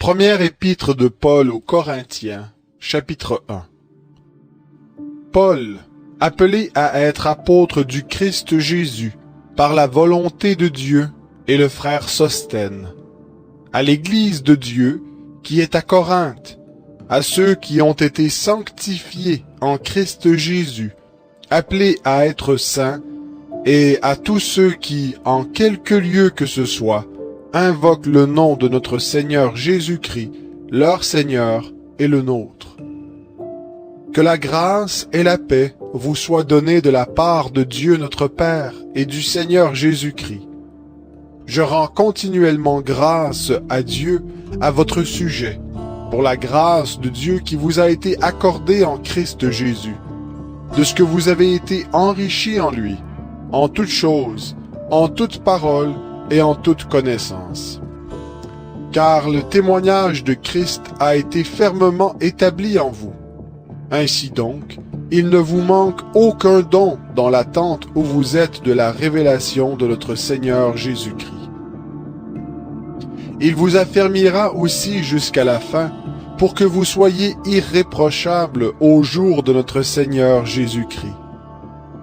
Première épître de Paul aux Corinthiens, chapitre 1. Paul, appelé à être apôtre du Christ Jésus, par la volonté de Dieu, et le frère Sosthène, à l'Église de Dieu qui est à Corinthe, à ceux qui ont été sanctifiés en Christ Jésus, appelés à être saints, et à tous ceux qui, en quelque lieu que ce soit, invoquent le nom de notre Seigneur Jésus-Christ, leur Seigneur et le nôtre. Que la grâce et la paix vous soient données de la part de Dieu notre Père et du Seigneur Jésus-Christ. Je rends continuellement grâce à Dieu à votre sujet, pour la grâce de Dieu qui vous a été accordée en Christ Jésus, de ce que vous avez été enrichis en lui, en toutes choses, en toute parole et en toute connaissance. Car le témoignage de Christ a été fermement établi en vous. Ainsi donc, il ne vous manque aucun don dans l'attente où vous êtes de la révélation de notre Seigneur Jésus-Christ. Il vous affermira aussi jusqu'à la fin, pour que vous soyez irréprochables au jour de notre Seigneur Jésus-Christ.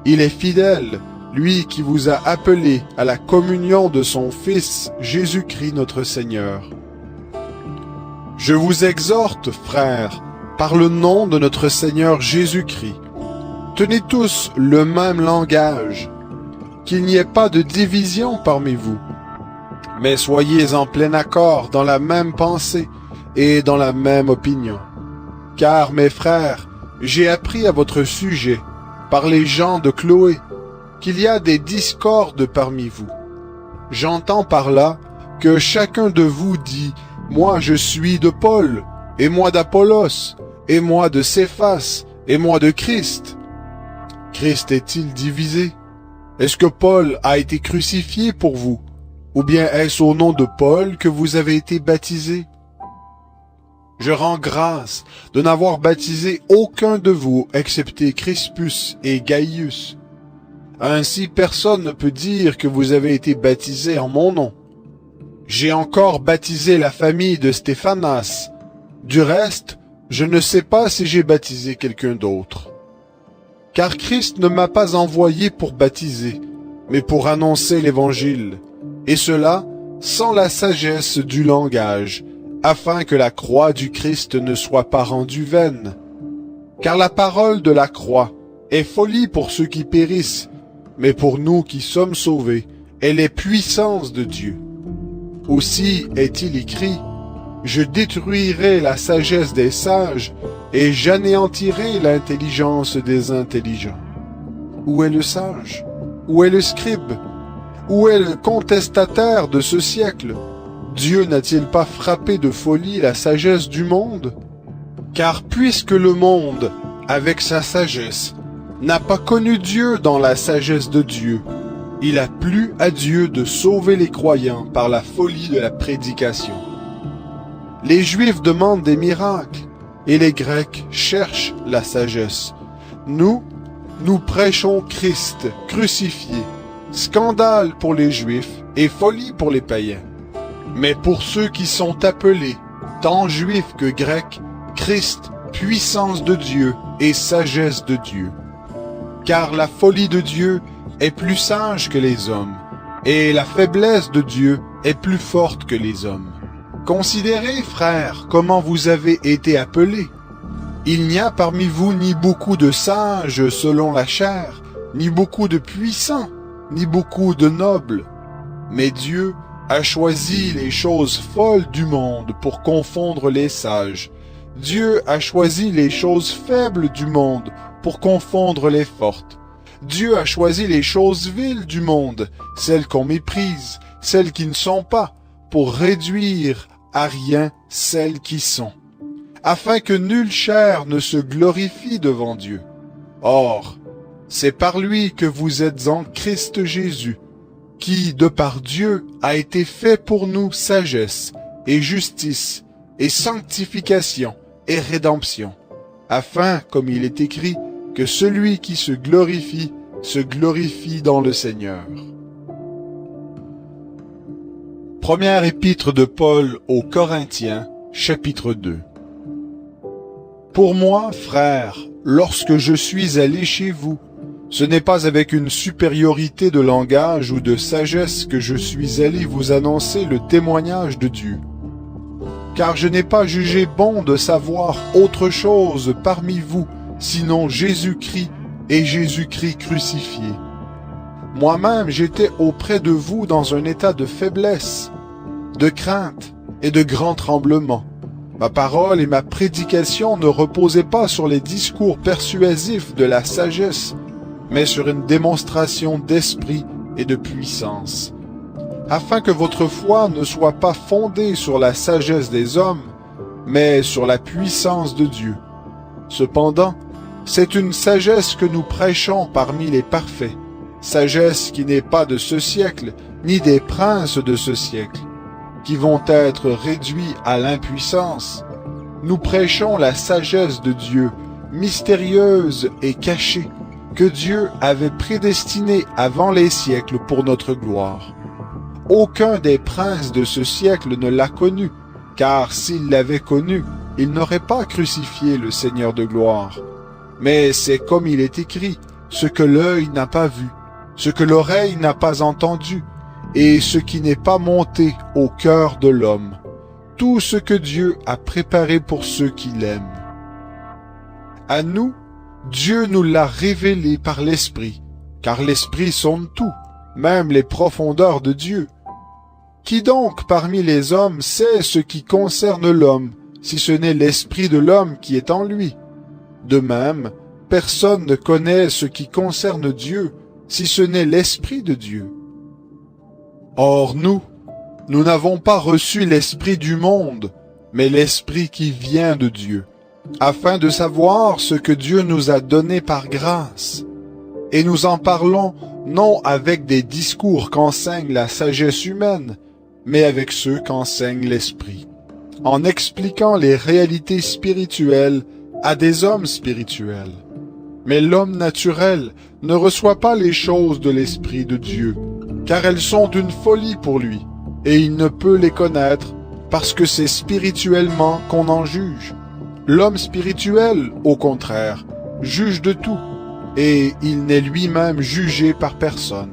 Il est fidèle, lui qui vous a appelés à la communion de son Fils Jésus-Christ notre Seigneur. Je vous exhorte, frères, par le nom de notre Seigneur Jésus-Christ, tenez tous le même langage, qu'il n'y ait pas de division parmi vous, mais soyez en plein accord dans la même pensée et dans la même opinion. Car, mes frères, j'ai appris à votre sujet, par les gens de Chloé, qu'il y a des discordes parmi vous. J'entends par là que chacun de vous dit « Moi je suis de Paul, et moi d'Apollos, et moi de Céphas, et moi de Christ. » Christ est-il divisé? Est-ce que Paul a été crucifié pour vous? Ou bien est-ce au nom de Paul que vous avez été baptisés? Je rends grâce de n'avoir baptisé aucun de vous excepté Crispus et Gaius. Ainsi personne ne peut dire que vous avez été baptisés en mon nom. J'ai encore baptisé la famille de Stéphanas. Du reste, je ne sais pas si j'ai baptisé quelqu'un d'autre. Car Christ ne m'a pas envoyé pour baptiser, mais pour annoncer l'Évangile, et cela sans la sagesse du langage, afin que la croix du Christ ne soit pas rendue vaine. Car la parole de la croix est folie pour ceux qui périssent, mais pour nous qui sommes sauvés, elle est puissance de Dieu. Aussi est-il écrit, « Je détruirai la sagesse des sages, et j'anéantirai l'intelligence des intelligents. » Où est le sage? Où est le scribe? Où est le contestataire de ce siècle? Dieu n'a-t-il pas frappé de folie la sagesse du monde? Car puisque le monde, avec sa sagesse, n'a pas connu Dieu dans la sagesse de Dieu, il a plu à Dieu de sauver les croyants par la folie de la prédication. Les Juifs demandent des miracles, et les Grecs cherchent la sagesse. Nous prêchons Christ crucifié, scandale pour les Juifs et folie pour les païens. Mais pour ceux qui sont appelés, tant Juifs que Grecs, Christ, puissance de Dieu et sagesse de Dieu. Car la folie de Dieu est plus sage que les hommes, et la faiblesse de Dieu est plus forte que les hommes. Considérez, frères, comment vous avez été appelés. Il n'y a parmi vous ni beaucoup de sages selon la chair, ni beaucoup de puissants, ni beaucoup de nobles. Mais Dieu a choisi les choses folles du monde pour confondre les sages. Dieu a choisi les choses faibles du monde pour confondre les fortes. Dieu a choisi les choses viles du monde, celles qu'on méprise, celles qui ne sont pas, pour réduire à rien celles qui sont, afin que nulle chair ne se glorifie devant Dieu. Or, c'est par lui que vous êtes en Christ Jésus, qui, de par Dieu, a été fait pour nous sagesse, et justice, et sanctification, et rédemption, afin, comme il est écrit, que celui qui se glorifie dans le Seigneur. Première épître de Paul aux Corinthiens, chapitre 2. Pour moi, frères, lorsque je suis allé chez vous, ce n'est pas avec une supériorité de langage ou de sagesse que je suis allé vous annoncer le témoignage de Dieu. Car je n'ai pas jugé bon de savoir autre chose parmi vous, sinon Jésus-Christ et Jésus-Christ crucifié. Moi-même, j'étais auprès de vous dans un état de faiblesse, de crainte et de grand tremblement. Ma parole et ma prédication ne reposaient pas sur les discours persuasifs de la sagesse, mais sur une démonstration d'esprit et de puissance, afin que votre foi ne soit pas fondée sur la sagesse des hommes, mais sur la puissance de Dieu. Cependant, c'est une sagesse que nous prêchons parmi les parfaits, sagesse qui n'est pas de ce siècle, ni des princes de ce siècle, qui vont être réduits à l'impuissance. Nous prêchons la sagesse de Dieu, mystérieuse et cachée, que Dieu avait prédestinée avant les siècles pour notre gloire. Aucun des princes de ce siècle ne l'a connu, car s'il l'avait connu, il n'aurait pas crucifié le Seigneur de gloire. Mais c'est comme il est écrit, ce que l'œil n'a pas vu, ce que l'oreille n'a pas entendu, et ce qui n'est pas monté au cœur de l'homme, tout ce que Dieu a préparé pour ceux qui l'aiment. À nous, Dieu nous l'a révélé par l'Esprit, car l'Esprit sonde tout, même les profondeurs de Dieu. Qui donc parmi les hommes sait ce qui concerne l'homme, si ce n'est l'Esprit de l'homme qui est en lui? De même, personne ne connaît ce qui concerne Dieu, si ce n'est l'Esprit de Dieu. Or nous n'avons pas reçu l'Esprit du monde, mais l'Esprit qui vient de Dieu, afin de savoir ce que Dieu nous a donné par grâce. Et nous en parlons non avec des discours qu'enseigne la sagesse humaine, mais avec ceux qu'enseigne l'Esprit, en expliquant les réalités spirituelles à des hommes spirituels. Mais l'homme naturel ne reçoit pas les choses de l'Esprit de Dieu, car elles sont d'une folie pour lui, et il ne peut les connaître, parce que c'est spirituellement qu'on en juge. L'homme spirituel, au contraire, juge de tout, et il n'est lui-même jugé par personne.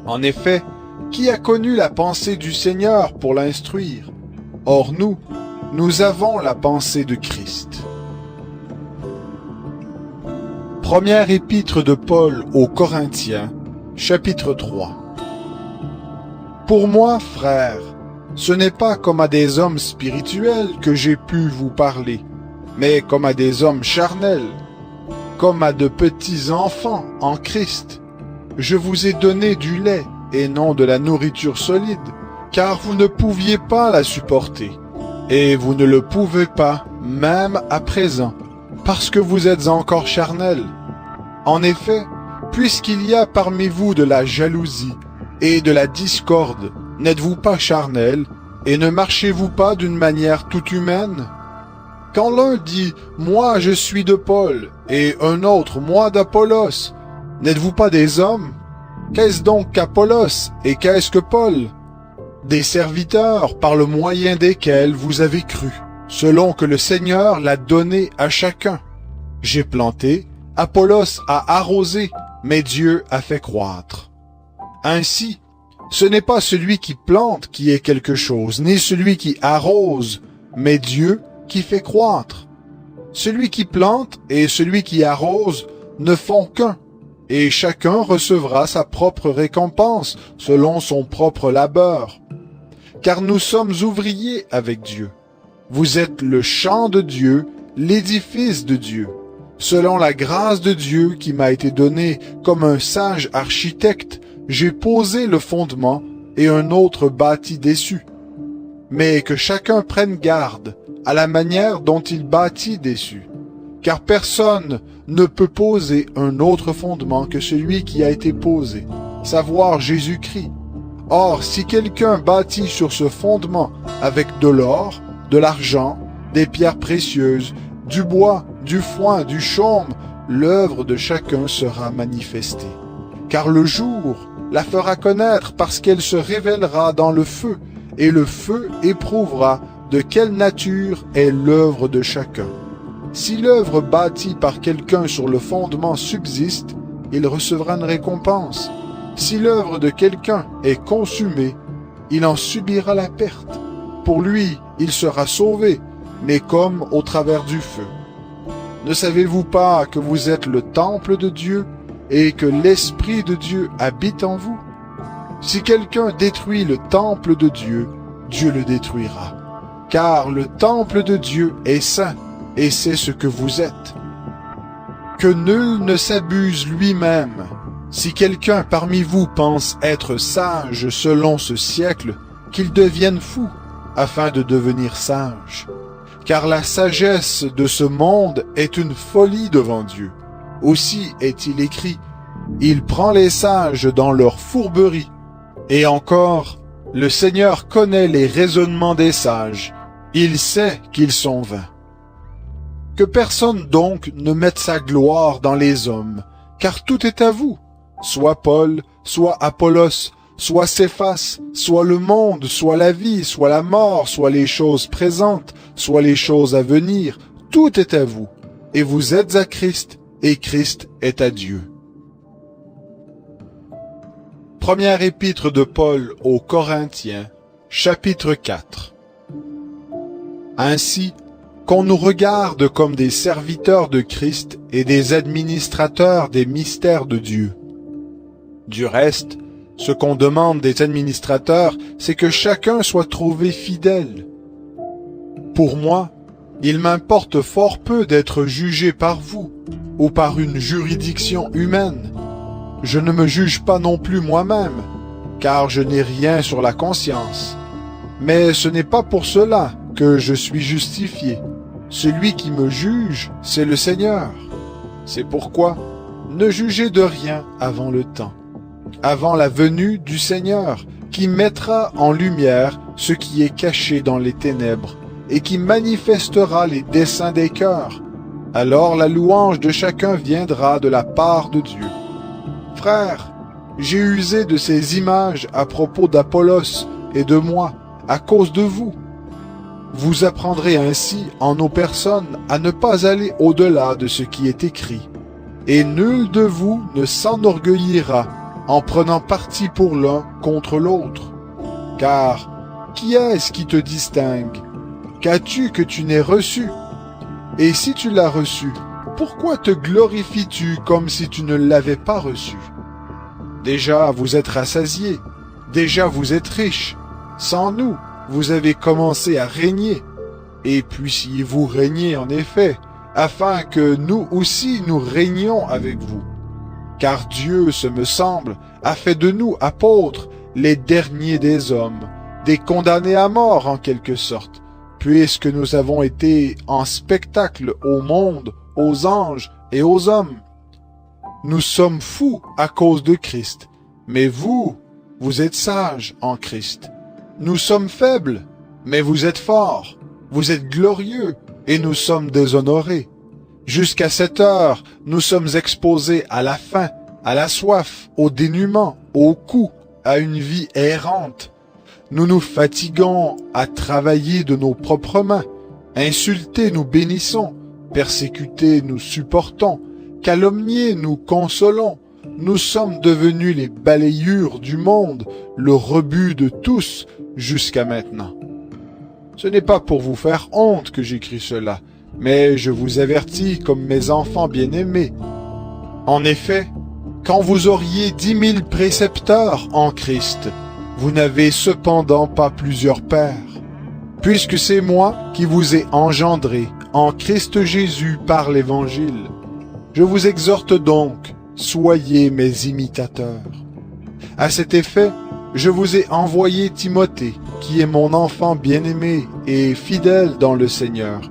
En effet, qui a connu la pensée du Seigneur pour l'instruire? Or nous avons la pensée de Christ. Première épître de Paul aux Corinthiens, chapitre 3. Pour moi, frères, ce n'est pas comme à des hommes spirituels que j'ai pu vous parler, mais comme à des hommes charnels, comme à de petits enfants en Christ. Je vous ai donné du lait et non de la nourriture solide, car vous ne pouviez pas la supporter, et vous ne le pouvez pas même à présent, parce que vous êtes encore charnels. En effet, puisqu'il y a parmi vous de la jalousie et de la discorde, n'êtes-vous pas charnels, et ne marchez-vous pas d'une manière toute humaine? Quand l'un dit « Moi je suis de Paul » et un autre « Moi d'Apollos », n'êtes-vous pas des hommes? Qu'est-ce donc qu'Apollos et qu'est-ce que Paul? Des serviteurs par le moyen desquels vous avez cru, selon que le Seigneur l'a donné à chacun. J'ai planté, Apollos a arrosé, mais Dieu a fait croître. Ainsi, ce n'est pas celui qui plante qui est quelque chose, ni celui qui arrose, mais Dieu qui fait croître. Celui qui plante et celui qui arrose ne font qu'un, et chacun recevra sa propre récompense selon son propre labeur. Car nous sommes ouvriers avec Dieu. Vous êtes le champ de Dieu, l'édifice de Dieu. Selon la grâce de Dieu qui m'a été donnée comme un sage architecte, j'ai posé le fondement et un autre bâti dessus. Mais que chacun prenne garde à la manière dont il bâtit dessus. Car personne ne peut poser un autre fondement que celui qui a été posé, savoir Jésus-Christ. Or, si quelqu'un bâtit sur ce fondement avec de l'or, de l'argent, des pierres précieuses, du bois, du foin, du chaume, l'œuvre de chacun sera manifestée. Car le jour la fera connaître parce qu'elle se révélera dans le feu, et le feu éprouvera de quelle nature est l'œuvre de chacun. Si l'œuvre bâtie par quelqu'un sur le fondement subsiste, il recevra une récompense. Si l'œuvre de quelqu'un est consumée, il en subira la perte. Pour lui, il sera sauvé, mais comme au travers du feu. Ne savez-vous pas que vous êtes le temple de Dieu et que l'Esprit de Dieu habite en vous? Si quelqu'un détruit le temple de Dieu, Dieu le détruira. Car le temple de Dieu est saint, et c'est ce que vous êtes. Que nul ne s'abuse lui-même. Si quelqu'un parmi vous pense être sage selon ce siècle, qu'il devienne fou, afin de devenir sage. Car la sagesse de ce monde est une folie devant Dieu. Aussi est-il écrit, « Il prend les sages dans leur fourberie. » Et encore, « Le Seigneur connaît les raisonnements des sages. Il sait qu'ils sont vains. » Que personne donc ne mette sa gloire dans les hommes, car tout est à vous, soit Paul, soit Apollos, soit Céphas, soit le monde, soit la vie, soit la mort, soit les choses présentes, soit les choses à venir, tout est à vous, et vous êtes à Christ, et Christ est à Dieu. Première épître de Paul aux Corinthiens, chapitre 4. Ainsi, qu'on nous regarde comme des serviteurs de Christ et des administrateurs des mystères de Dieu. Du reste, ce qu'on demande des administrateurs, c'est que chacun soit trouvé fidèle. Pour moi, il m'importe fort peu d'être jugé par vous ou par une juridiction humaine. Je ne me juge pas non plus moi-même, car je n'ai rien sur la conscience. Mais ce n'est pas pour cela que je suis justifié. Celui qui me juge, c'est le Seigneur. C'est pourquoi, ne jugez de rien avant le temps, avant la venue du Seigneur, qui mettra en lumière ce qui est caché dans les ténèbres, et qui manifestera les desseins des cœurs. Alors la louange de chacun viendra de la part de Dieu. Frères, j'ai usé de ces images à propos d'Apollos et de moi, à cause de vous. Vous apprendrez ainsi en nos personnes à ne pas aller au-delà de ce qui est écrit. Et nul de vous ne s'enorgueillira en prenant parti pour l'un contre l'autre. Car qui est-ce qui te distingue? Qu'as-tu que tu n'aies reçu? Et si tu l'as reçu, pourquoi te glorifies-tu comme si tu ne l'avais pas reçu? Déjà vous êtes rassasiés, déjà vous êtes riches. Sans nous, vous avez commencé à régner, et puissiez-vous régner en effet, afin que nous aussi nous régnions avec vous. Car Dieu, ce me semble, a fait de nous apôtres, les derniers des hommes, des condamnés à mort en quelque sorte, puisque nous avons été en spectacle au monde, aux anges et aux hommes. Nous sommes fous à cause de Christ, mais vous, vous êtes sages en Christ. Nous sommes faibles, mais vous êtes forts. Vous êtes glorieux, et nous sommes déshonorés. Jusqu'à cette heure, nous sommes exposés à la faim, à la soif, au dénuement, au coup, à une vie errante. Nous nous fatiguons à travailler de nos propres mains. Insultés, nous bénissons. Persécutés, nous supportons. Calomniés, nous consolons. Nous sommes devenus les balayures du monde, le rebut de tous, jusqu'à maintenant. Ce n'est pas pour vous faire honte que j'écris cela, mais je vous avertis comme mes enfants bien-aimés. En effet, quand vous auriez 10 000 précepteurs en Christ, vous n'avez cependant pas plusieurs pères, puisque c'est moi qui vous ai engendré en Christ Jésus par l'Évangile. Je vous exhorte donc, soyez mes imitateurs. À cet effet, je vous ai envoyé Timothée, qui est mon enfant bien-aimé et fidèle dans le Seigneur.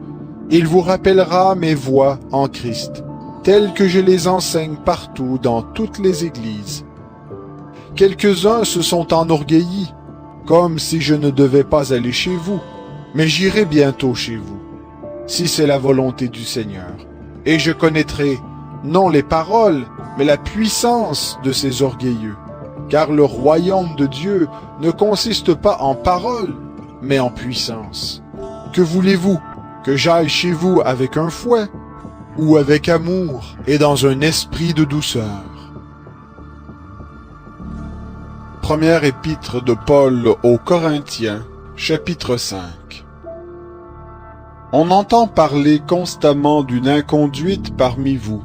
Il vous rappellera mes voies en Christ, telles que je les enseigne partout dans toutes les églises. Quelques-uns se sont enorgueillis, comme si je ne devais pas aller chez vous, mais j'irai bientôt chez vous, si c'est la volonté du Seigneur, et je connaîtrai non les paroles, mais la puissance de ces orgueilleux. Car le royaume de Dieu ne consiste pas en paroles, mais en puissance. Que voulez-vous? Que j'aille chez vous avec un fouet? Ou avec amour et dans un esprit de douceur? Première épître de Paul aux Corinthiens, chapitre 5. On entend parler constamment d'une inconduite parmi vous,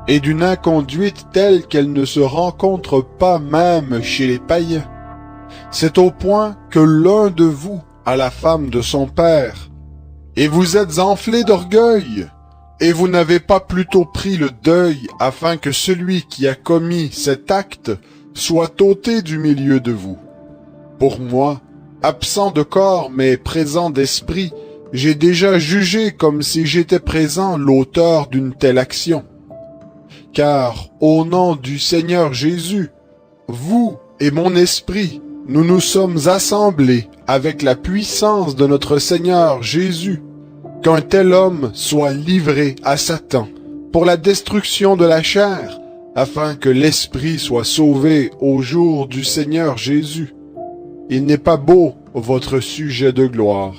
et d'une inconduite telle qu'elle ne se rencontre pas même chez les païens. C'est au point que l'un de vous a la femme de son père, et vous êtes enflé d'orgueil, et vous n'avez pas plutôt pris le deuil afin que celui qui a commis cet acte soit ôté du milieu de vous. Pour moi, absent de corps mais présent d'esprit, j'ai déjà jugé comme si j'étais présent l'auteur d'une telle action. Car, au nom du Seigneur Jésus, vous et mon esprit, nous nous sommes assemblés avec la puissance de notre Seigneur Jésus, qu'un tel homme soit livré à Satan pour la destruction de la chair, afin que l'esprit soit sauvé au jour du Seigneur Jésus. Il n'est pas beau votre sujet de gloire.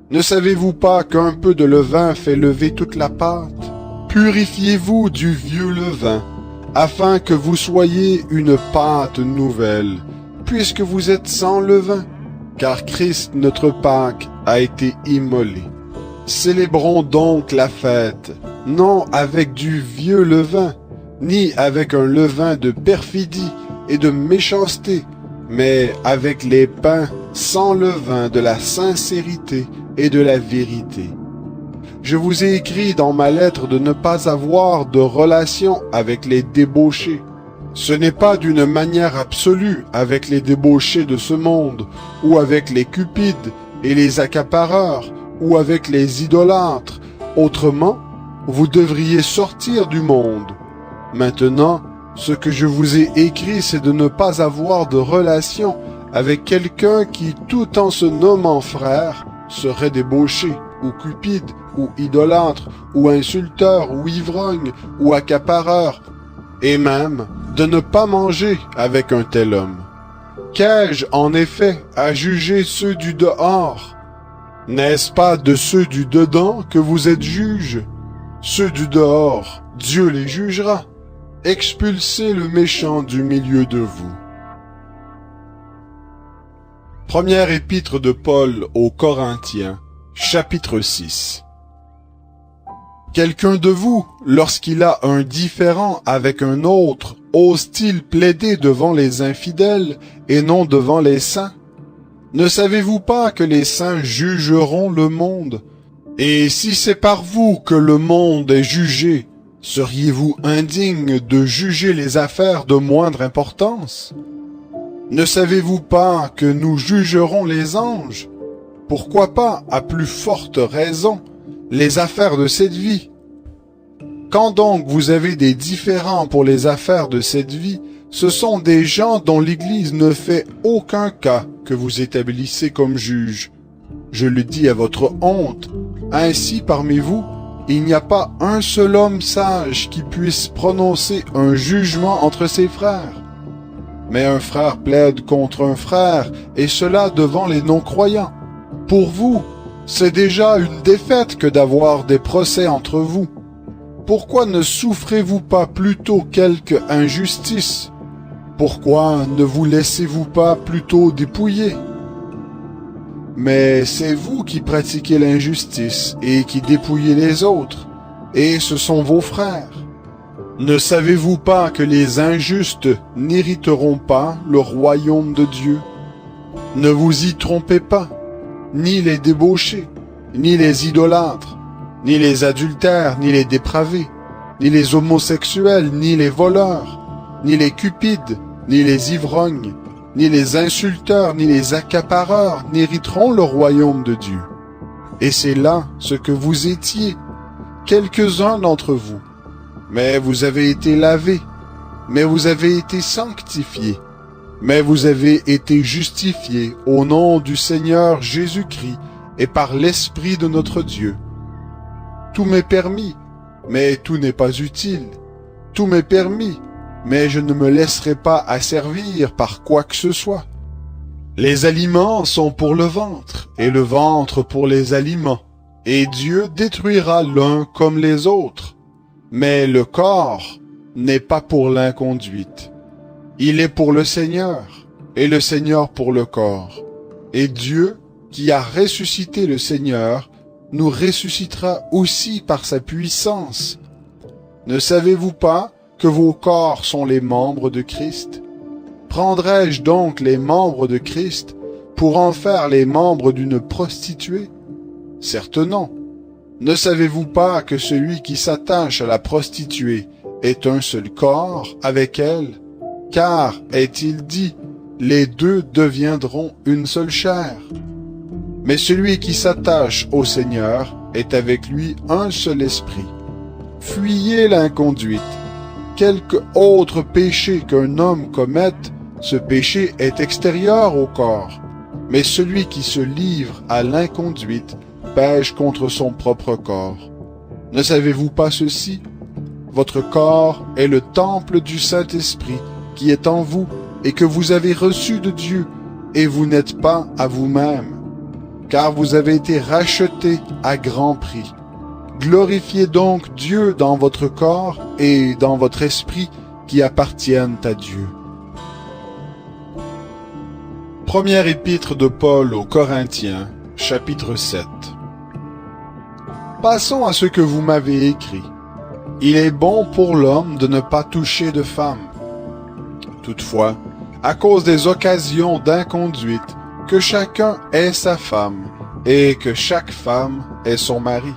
Ne savez-vous pas qu'un peu de levain fait lever toute la pâte? Purifiez-vous du vieux levain, afin que vous soyez une pâte nouvelle, puisque vous êtes sans levain, car Christ notre Pâque a été immolé. Célébrons donc la fête, non avec du vieux levain, ni avec un levain de perfidie et de méchanceté, mais avec les pains sans levain de la sincérité et de la vérité. Je vous ai écrit dans ma lettre de ne pas avoir de relation avec les débauchés. Ce n'est pas d'une manière absolue avec les débauchés de ce monde, ou avec les cupides et les accapareurs, ou avec les idolâtres. Autrement, vous devriez sortir du monde. Maintenant, ce que je vous ai écrit, c'est de ne pas avoir de relation avec quelqu'un qui, tout en se nommant frère, serait débauché, ou cupide, ou idolâtre, ou insulteur, ou ivrogne, ou accapareur, et même de ne pas manger avec un tel homme. Qu'ai-je en effet à juger ceux du dehors? N'est-ce pas de ceux du dedans que vous êtes juges? Ceux du dehors, Dieu les jugera. Expulsez le méchant du milieu de vous. Première épître de Paul aux Corinthiens, chapitre 6. Quelqu'un de vous, lorsqu'il a un différend avec un autre, ose-t-il plaider devant les infidèles et non devant les saints? Ne savez-vous pas que les saints jugeront le monde? Et si c'est par vous que le monde est jugé, seriez-vous indigne de juger les affaires de moindre importance? Ne savez-vous pas que nous jugerons les anges? Pourquoi pas, à plus forte raison, les affaires de cette vie? Quand donc vous avez des différends pour les affaires de cette vie, ce sont des gens dont l'Église ne fait aucun cas que vous établissez comme juges. Je le dis à votre honte. Ainsi, parmi vous, il n'y a pas un seul homme sage qui puisse prononcer un jugement entre ses frères. Mais un frère plaide contre un frère, et cela devant les non-croyants. Pour vous, c'est déjà une défaite que d'avoir des procès entre vous. Pourquoi ne souffrez-vous pas plutôt quelque injustice? Pourquoi ne vous laissez-vous pas plutôt dépouiller? Mais c'est vous qui pratiquez l'injustice et qui dépouillez les autres, et ce sont vos frères. Ne savez-vous pas que les injustes n'hériteront pas le royaume de Dieu? Ne vous y trompez pas, ni les débauchés, ni les idolâtres, ni les adultères, ni les dépravés, ni les homosexuels, ni les voleurs, ni les cupides, ni les ivrognes, ni les insulteurs, ni les accapareurs n'hériteront le royaume de Dieu. Et c'est là ce que vous étiez, quelques-uns d'entre vous. Mais vous avez été lavés, mais vous avez été sanctifiés, mais vous avez été justifiés au nom du Seigneur Jésus-Christ et par l'Esprit de notre Dieu. Tout m'est permis, mais tout n'est pas utile. Tout m'est permis, mais je ne me laisserai pas asservir par quoi que ce soit. Les aliments sont pour le ventre, et le ventre pour les aliments, et Dieu détruira l'un comme les autres. Mais le corps n'est pas pour l'inconduite. Il est pour le Seigneur, et le Seigneur pour le corps. Et Dieu, qui a ressuscité le Seigneur, nous ressuscitera aussi par sa puissance. Ne savez-vous pas que vos corps sont les membres de Christ? Prendrais-je donc les membres de Christ pour en faire les membres d'une prostituée? Certes non. Ne savez-vous pas que celui qui s'attache à la prostituée est un seul corps avec elle? Car, est-il dit, les deux deviendront une seule chair. Mais celui qui s'attache au Seigneur est avec lui un seul esprit. Fuyez l'inconduite. Quelque autre péché qu'un homme commette, ce péché est extérieur au corps. Mais celui qui se livre à l'inconduite pêche contre son propre corps. Ne savez-vous pas ceci? Votre corps est le temple du Saint-Esprit qui est en vous et que vous avez reçu de Dieu, et vous n'êtes pas à vous-même, car vous avez été rachetés à grand prix. Glorifiez donc Dieu dans votre corps et dans votre esprit qui appartiennent à Dieu. Première épître de Paul aux Corinthiens, chapitre 7. Passons à ce que vous m'avez écrit. Il est bon pour l'homme de ne pas toucher de femme. Toutefois, à cause des occasions d'inconduite, que chacun ait sa femme, et que chaque femme ait son mari.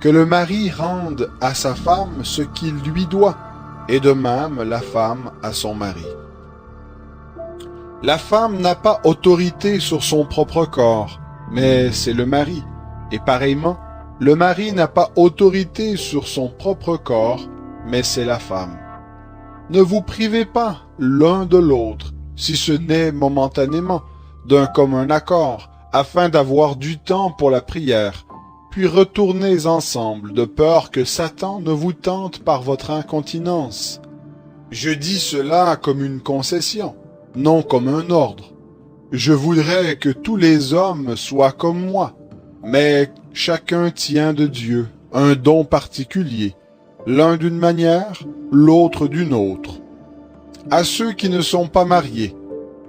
Que le mari rende à sa femme ce qu'il lui doit, et de même la femme à son mari. La femme n'a pas autorité sur son propre corps, mais c'est le mari. Et pareillement, le mari n'a pas autorité sur son propre corps, mais c'est la femme. Ne vous privez pas l'un de l'autre, si ce n'est momentanément, d'un commun accord, afin d'avoir du temps pour la prière, puis retournez ensemble, de peur que Satan ne vous tente par votre incontinence. Je dis cela comme une concession, non comme un ordre. Je voudrais que tous les hommes soient comme moi, mais chacun tient de Dieu un don particulier, l'un d'une manière, l'autre d'une autre. À ceux qui ne sont pas mariés,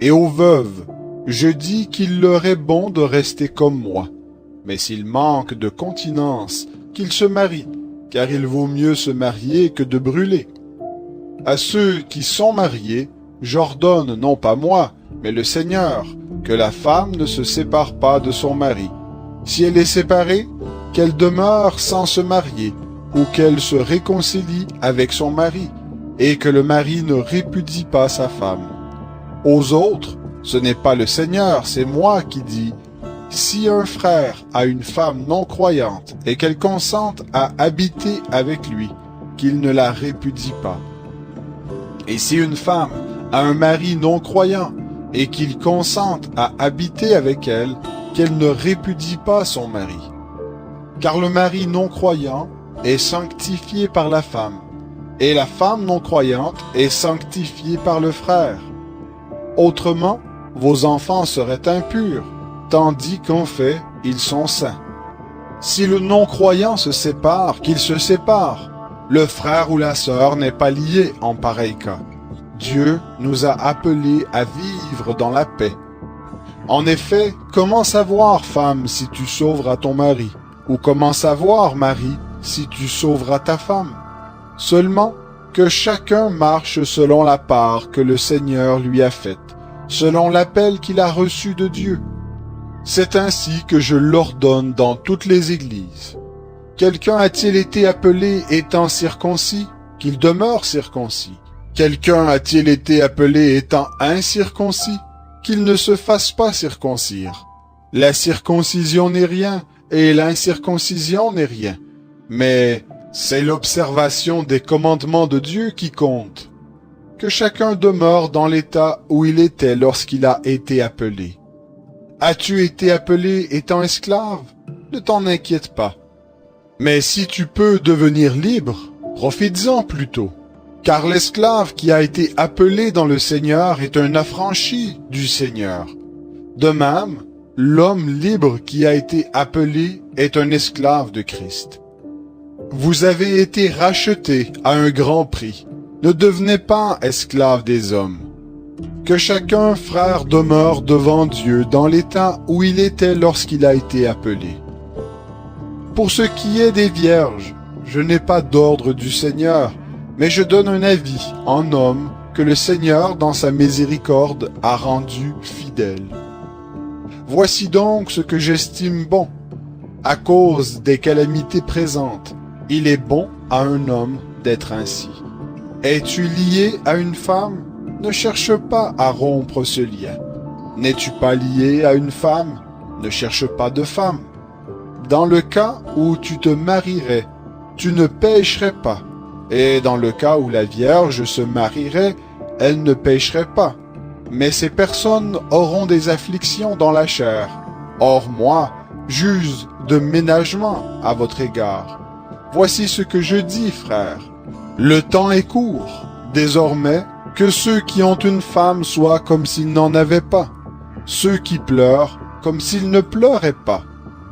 et aux veuves, je dis qu'il leur est bon de rester comme moi. Mais s'ils manquent de continence, qu'ils se marient, car il vaut mieux se marier que de brûler. À ceux qui sont mariés, j'ordonne non pas moi, mais le Seigneur, que la femme ne se sépare pas de son mari. Si elle est séparée, qu'elle demeure sans se marier, ou qu'elle se réconcilie avec son mari, et que le mari ne répudie pas sa femme. Aux autres, ce n'est pas le Seigneur, c'est moi qui dis, si un frère a une femme non croyante et qu'elle consente à habiter avec lui, qu'il ne la répudie pas. Et si une femme a un mari non croyant et qu'il consente à habiter avec elle, qu'elle ne répudie pas son mari. Car le mari non croyant est sanctifié par la femme, et la femme non croyante est sanctifiée par le frère. Autrement, vos enfants seraient impurs, tandis qu'en fait, ils sont saints. Si le non-croyant se sépare, qu'il se sépare. Le frère ou la sœur n'est pas lié en pareil cas. Dieu nous a appelés à vivre dans la paix. En effet, comment savoir, femme, si tu sauveras ton mari? Ou comment savoir, mari, si tu sauveras ta femme? Seulement que chacun marche selon la part que le Seigneur lui a faite, selon l'appel qu'il a reçu de Dieu. C'est ainsi que je l'ordonne dans toutes les églises. Quelqu'un a-t-il été appelé étant circoncis, qu'il demeure circoncis? Quelqu'un a-t-il été appelé étant incirconcis, qu'il ne se fasse pas circoncire? La circoncision n'est rien, et l'incirconcision n'est rien. Mais c'est l'observation des commandements de Dieu qui compte. Que chacun demeure dans l'état où il était lorsqu'il a été appelé. As-tu été appelé étant esclave? Ne t'en inquiète pas. Mais si tu peux devenir libre, profites-en plutôt. Car l'esclave qui a été appelé dans le Seigneur est un affranchi du Seigneur. De même, l'homme libre qui a été appelé est un esclave de Christ. Vous avez été rachetés à un grand prix. Ne devenez pas esclaves des hommes. Que chacun, frère, demeure devant Dieu dans l'état où il était lorsqu'il a été appelé. Pour ce qui est des vierges, je n'ai pas d'ordre du Seigneur, mais je donne un avis en homme que le Seigneur, dans sa miséricorde, a rendu fidèle. Voici donc ce que j'estime bon. À cause des calamités présentes, il est bon à un homme d'être ainsi. Es-tu lié à une femme? Ne cherche pas à rompre ce lien. N'es-tu pas lié à une femme? Ne cherche pas de femme. Dans le cas où tu te marierais, tu ne pécherais pas. Et dans le cas où la Vierge se marierait, elle ne pécherait pas. Mais ces personnes auront des afflictions dans la chair. Or moi, j'use de ménagement à votre égard. Voici ce que je dis, frères. Le temps est court. Désormais, que ceux qui ont une femme soient comme s'ils n'en avaient pas. Ceux qui pleurent, comme s'ils ne pleuraient pas.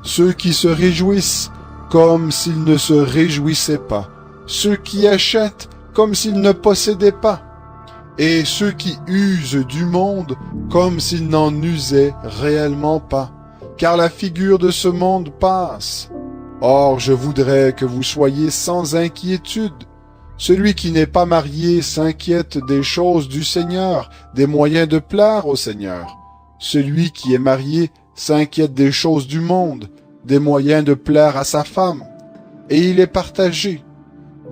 Ceux qui se réjouissent, comme s'ils ne se réjouissaient pas. Ceux qui achètent, comme s'ils ne possédaient pas. Et ceux qui usent du monde, comme s'ils n'en usaient réellement pas. Car la figure de ce monde passe. Or, je voudrais que vous soyez sans inquiétude. Celui qui n'est pas marié s'inquiète des choses du Seigneur, des moyens de plaire au Seigneur. Celui qui est marié s'inquiète des choses du monde, des moyens de plaire à sa femme. Et il est partagé.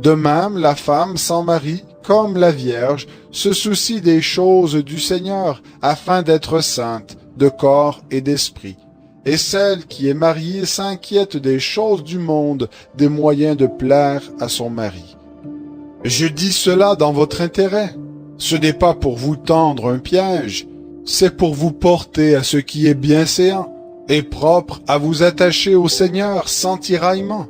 De même, la femme sans mari, comme la Vierge, se soucie des choses du Seigneur, afin d'être sainte, de corps et d'esprit. Et celle qui est mariée s'inquiète des choses du monde, des moyens de plaire à son mari. Je dis cela dans votre intérêt. Ce n'est pas pour vous tendre un piège, c'est pour vous porter à ce qui est bienséant et propre à vous attacher au Seigneur sans tiraillement.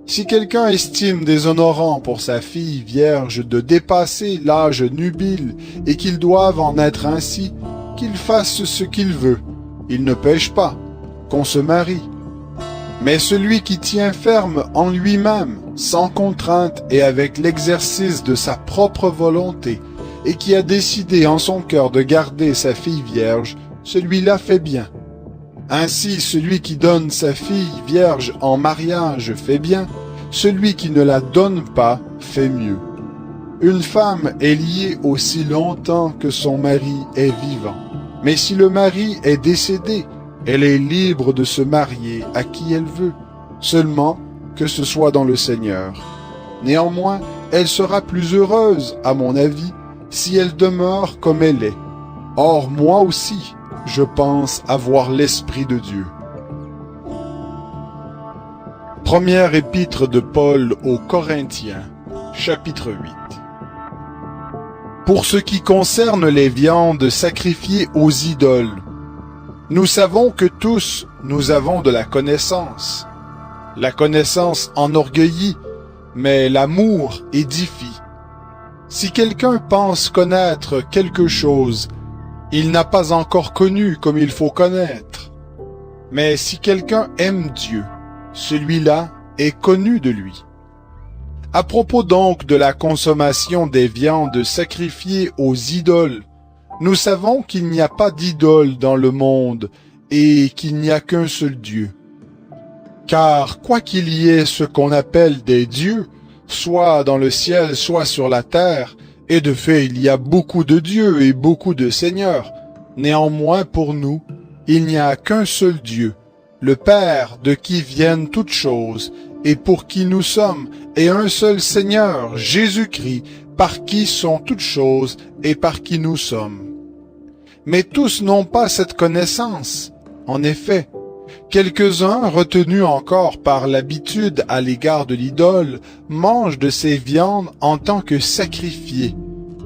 Si quelqu'un estime déshonorant pour sa fille vierge de dépasser l'âge nubile et qu'il doive en être ainsi, qu'il fasse ce qu'il veut. Il ne pêche pas, qu'on se marie. Mais celui qui tient ferme en lui-même, sans contrainte et avec l'exercice de sa propre volonté, et qui a décidé en son cœur de garder sa fille vierge, celui-là fait bien. Ainsi, celui qui donne sa fille vierge en mariage fait bien, celui qui ne la donne pas fait mieux. Une femme est liée aussi longtemps que son mari est vivant. Mais si le mari est décédé, elle est libre de se marier à qui elle veut, seulement que ce soit dans le Seigneur. Néanmoins, elle sera plus heureuse, à mon avis, si elle demeure comme elle est. Or, moi aussi, je pense avoir l'Esprit de Dieu. Première épître de Paul aux Corinthiens, chapitre 8. Pour ce qui concerne les viandes sacrifiées aux idoles, nous savons que tous nous avons de la connaissance. La connaissance enorgueillit, mais l'amour édifie. Si quelqu'un pense connaître quelque chose, il n'a pas encore connu comme il faut connaître. Mais si quelqu'un aime Dieu, celui-là est connu de lui. À propos donc de la consommation des viandes sacrifiées aux idoles, nous savons qu'il n'y a pas d'idole dans le monde et qu'il n'y a qu'un seul Dieu. Car quoi qu'il y ait ce qu'on appelle des dieux, soit dans le ciel, soit sur la terre, et de fait il y a beaucoup de dieux et beaucoup de seigneurs, néanmoins pour nous, il n'y a qu'un seul Dieu, le Père de qui viennent toutes choses, et pour qui nous sommes, et un seul Seigneur, Jésus-Christ, par qui sont toutes choses et par qui nous sommes. Mais tous n'ont pas cette connaissance. En effet, quelques-uns, retenus encore par l'habitude à l'égard de l'idole, mangent de ces viandes en tant que sacrifiées,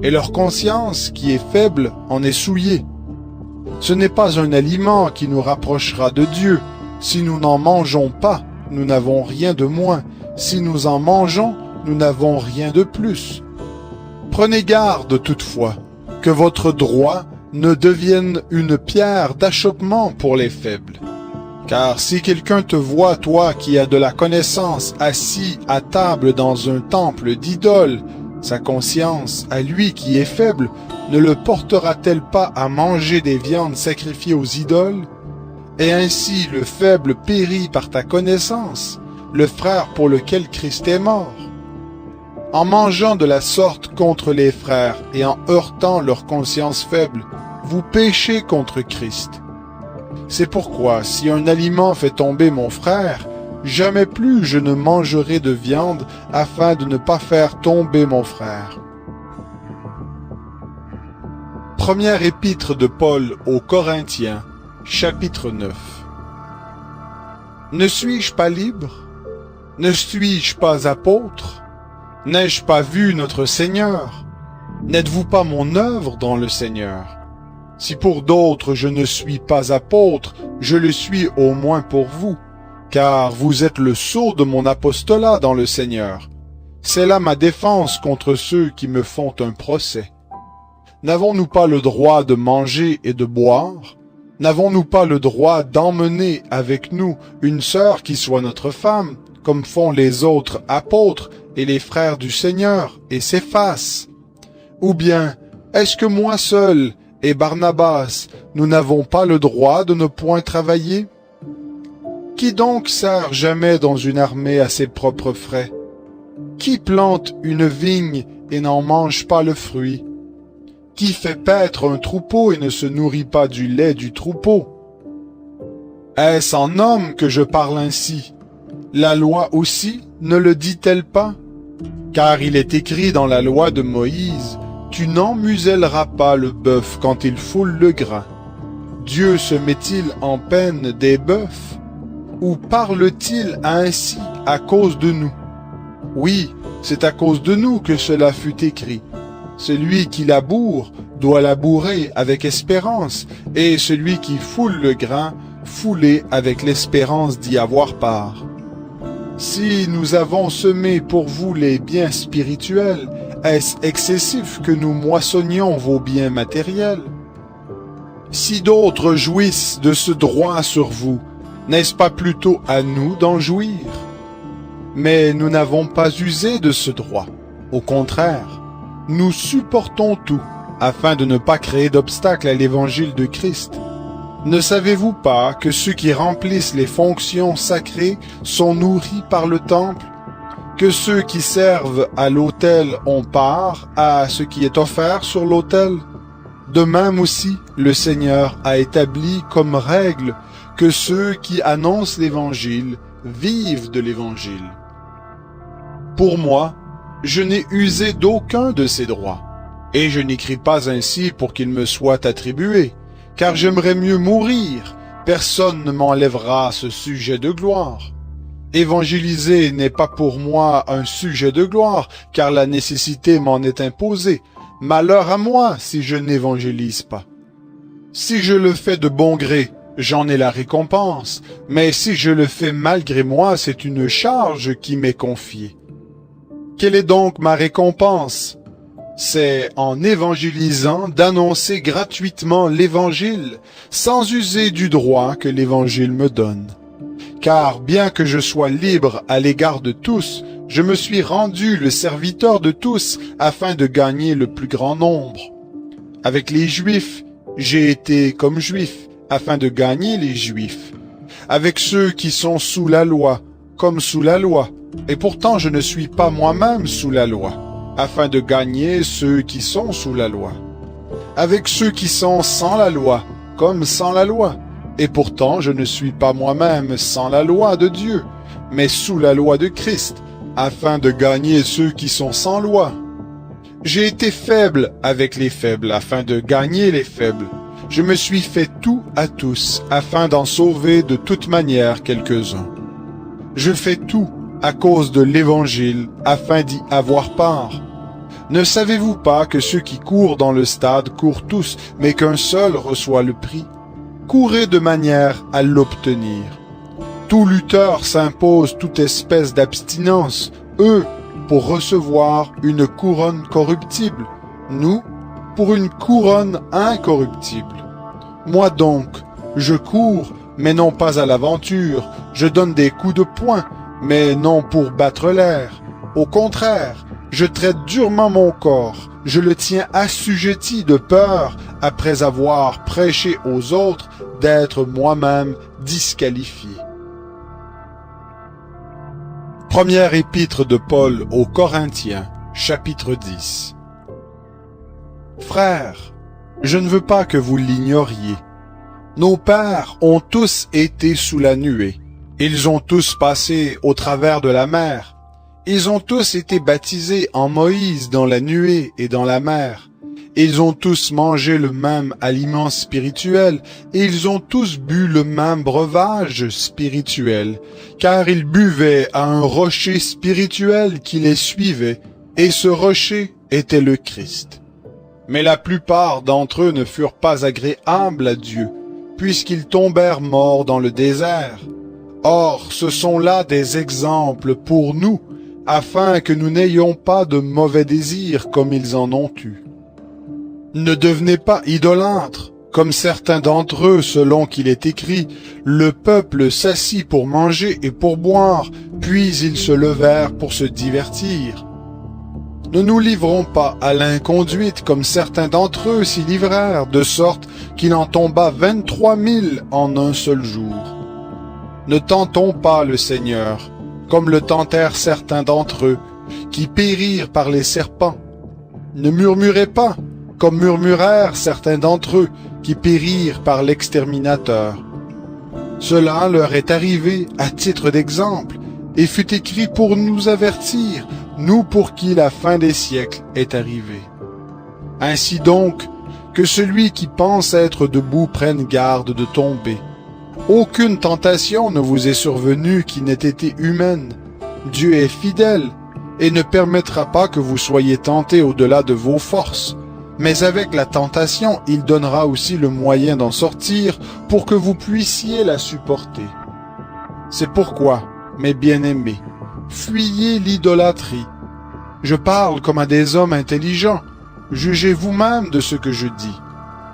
et leur conscience, qui est faible, en est souillée. Ce n'est pas un aliment qui nous rapprochera de Dieu. Si nous n'en mangeons pas, nous n'avons rien de moins. Si nous en mangeons, nous n'avons rien de plus. Prenez garde toutefois, que votre droit ne devienne une pierre d'achoppement pour les faibles. Car si quelqu'un te voit, toi qui as de la connaissance, assis à table dans un temple d'idoles, sa conscience, à lui qui est faible, ne le portera-t-elle pas à manger des viandes sacrifiées aux idoles? Et ainsi le faible périt par ta connaissance, le frère pour lequel Christ est mort. En mangeant de la sorte contre les frères et en heurtant leur conscience faible, vous péchez contre Christ. C'est pourquoi, si un aliment fait tomber mon frère, jamais plus je ne mangerai de viande afin de ne pas faire tomber mon frère. Première épître de Paul aux Corinthiens, chapitre 9. Ne suis-je pas libre? Ne suis-je pas apôtre? N'ai-je pas vu notre Seigneur? N'êtes-vous pas mon œuvre dans le Seigneur? Si pour d'autres je ne suis pas apôtre, je le suis au moins pour vous, car vous êtes le sceau de mon apostolat dans le Seigneur. C'est là ma défense contre ceux qui me font un procès. N'avons-nous pas le droit de manger et de boire? N'avons-nous pas le droit d'emmener avec nous une sœur qui soit notre femme, comme font les autres apôtres et les frères du Seigneur et Céphas? Ou bien, est-ce que moi seul et Barnabas, nous n'avons pas le droit de ne point travailler? Qui donc sert jamais dans une armée à ses propres frais? Qui plante une vigne et n'en mange pas le fruit? Qui fait paître un troupeau et ne se nourrit pas du lait du troupeau? Est-ce en homme que je parle ainsi? La loi aussi ne le dit-elle pas? Car il est écrit dans la loi de Moïse, « Tu n'emmuselleras pas le bœuf quand il foule le grain. » Dieu se met-il en peine des bœufs? Ou parle-t-il ainsi à cause de nous? Oui, c'est à cause de nous que cela fut écrit. Celui qui laboure doit labourer avec espérance, et celui qui foule le grain, fouler avec l'espérance d'y avoir part. Si nous avons semé pour vous les biens spirituels, est-ce excessif que nous moissonnions vos biens matériels? Si d'autres jouissent de ce droit sur vous, n'est-ce pas plutôt à nous d'en jouir? Mais nous n'avons pas usé de ce droit. Au contraire, nous supportons tout, afin de ne pas créer d'obstacle à l'évangile de Christ. Ne savez-vous pas que ceux qui remplissent les fonctions sacrées sont nourris par le temple? Que ceux qui servent à l'autel ont part à ce qui est offert sur l'autel? De même aussi, le Seigneur a établi comme règle que ceux qui annoncent l'Évangile vivent de l'Évangile. Pour moi, je n'ai usé d'aucun de ces droits, et je n'écris pas ainsi pour qu'il me soit attribué, car j'aimerais mieux mourir, personne ne m'enlèvera ce sujet de gloire. Évangéliser n'est pas pour moi un sujet de gloire, car la nécessité m'en est imposée. Malheur à moi si je n'évangélise pas. Si je le fais de bon gré, j'en ai la récompense, mais si je le fais malgré moi, c'est une charge qui m'est confiée. Quelle est donc ma récompense? C'est en évangélisant d'annoncer gratuitement l'Évangile, sans user du droit que l'Évangile me donne. Car bien que je sois libre à l'égard de tous, je me suis rendu le serviteur de tous afin de gagner le plus grand nombre. Avec les Juifs, j'ai été comme Juif afin de gagner les Juifs. Avec ceux qui sont sous la loi, comme sous la loi, et pourtant je ne suis pas moi-même sous la loi, afin de gagner ceux qui sont sous la loi. Avec ceux qui sont sans la loi, comme sans la loi, et pourtant je ne suis pas moi-même sans la loi de Dieu, mais sous la loi de Christ, afin de gagner ceux qui sont sans loi. J'ai été faible avec les faibles, afin de gagner les faibles. Je me suis fait tout à tous, afin d'en sauver de toute manière quelques-uns. Je fais tout à cause de l'Évangile, afin d'y avoir part. Ne savez-vous pas que ceux qui courent dans le stade courent tous, mais qu'un seul reçoit le prix? Courez de manière à l'obtenir. Tout lutteur s'impose toute espèce d'abstinence, eux, pour recevoir une couronne corruptible, nous, pour une couronne incorruptible. Moi donc, je cours, mais non pas à l'aventure, je donne des coups de poing, mais non pour battre l'air. Au contraire, je traite durement mon corps, je le tiens assujetti de peur, après avoir prêché aux autres d'être moi-même disqualifié. Première épître de Paul aux Corinthiens, chapitre 10. Frères, je ne veux pas que vous l'ignoriez. Nos pères ont tous été sous la nuée. Ils ont tous passé au travers de la mer. Ils ont tous été baptisés en Moïse dans la nuée et dans la mer. Ils ont tous mangé le même aliment spirituel et ils ont tous bu le même breuvage spirituel, car ils buvaient à un rocher spirituel qui les suivait, et ce rocher était le Christ. Mais la plupart d'entre eux ne furent pas agréables à Dieu, puisqu'ils tombèrent morts dans le désert. Or, ce sont là des exemples pour nous, afin que nous n'ayons pas de mauvais désirs comme ils en ont eu. Ne devenez pas idolâtres, comme certains d'entre eux, selon qu'il est écrit, le peuple s'assit pour manger et pour boire, puis ils se levèrent pour se divertir. Ne nous livrons pas à l'inconduite, comme certains d'entre eux s'y livrèrent, de sorte qu'il en tomba 23 000 en un seul jour. Ne tentons pas le Seigneur, comme le tentèrent certains d'entre eux, qui périrent par les serpents. Ne murmurez pas, comme murmurèrent certains d'entre eux, qui périrent par l'exterminateur. Cela leur est arrivé à titre d'exemple, et fut écrit pour nous avertir, nous pour qui la fin des siècles est arrivée. Ainsi donc, que celui qui pense être debout prenne garde de tomber. Aucune tentation ne vous est survenue qui n'ait été humaine. Dieu est fidèle, et ne permettra pas que vous soyez tentés au-delà de vos forces. Mais avec la tentation, il donnera aussi le moyen d'en sortir pour que vous puissiez la supporter. C'est pourquoi, mes bien-aimés, fuyez l'idolâtrie. Je parle comme à des hommes intelligents. Jugez vous-même de ce que je dis.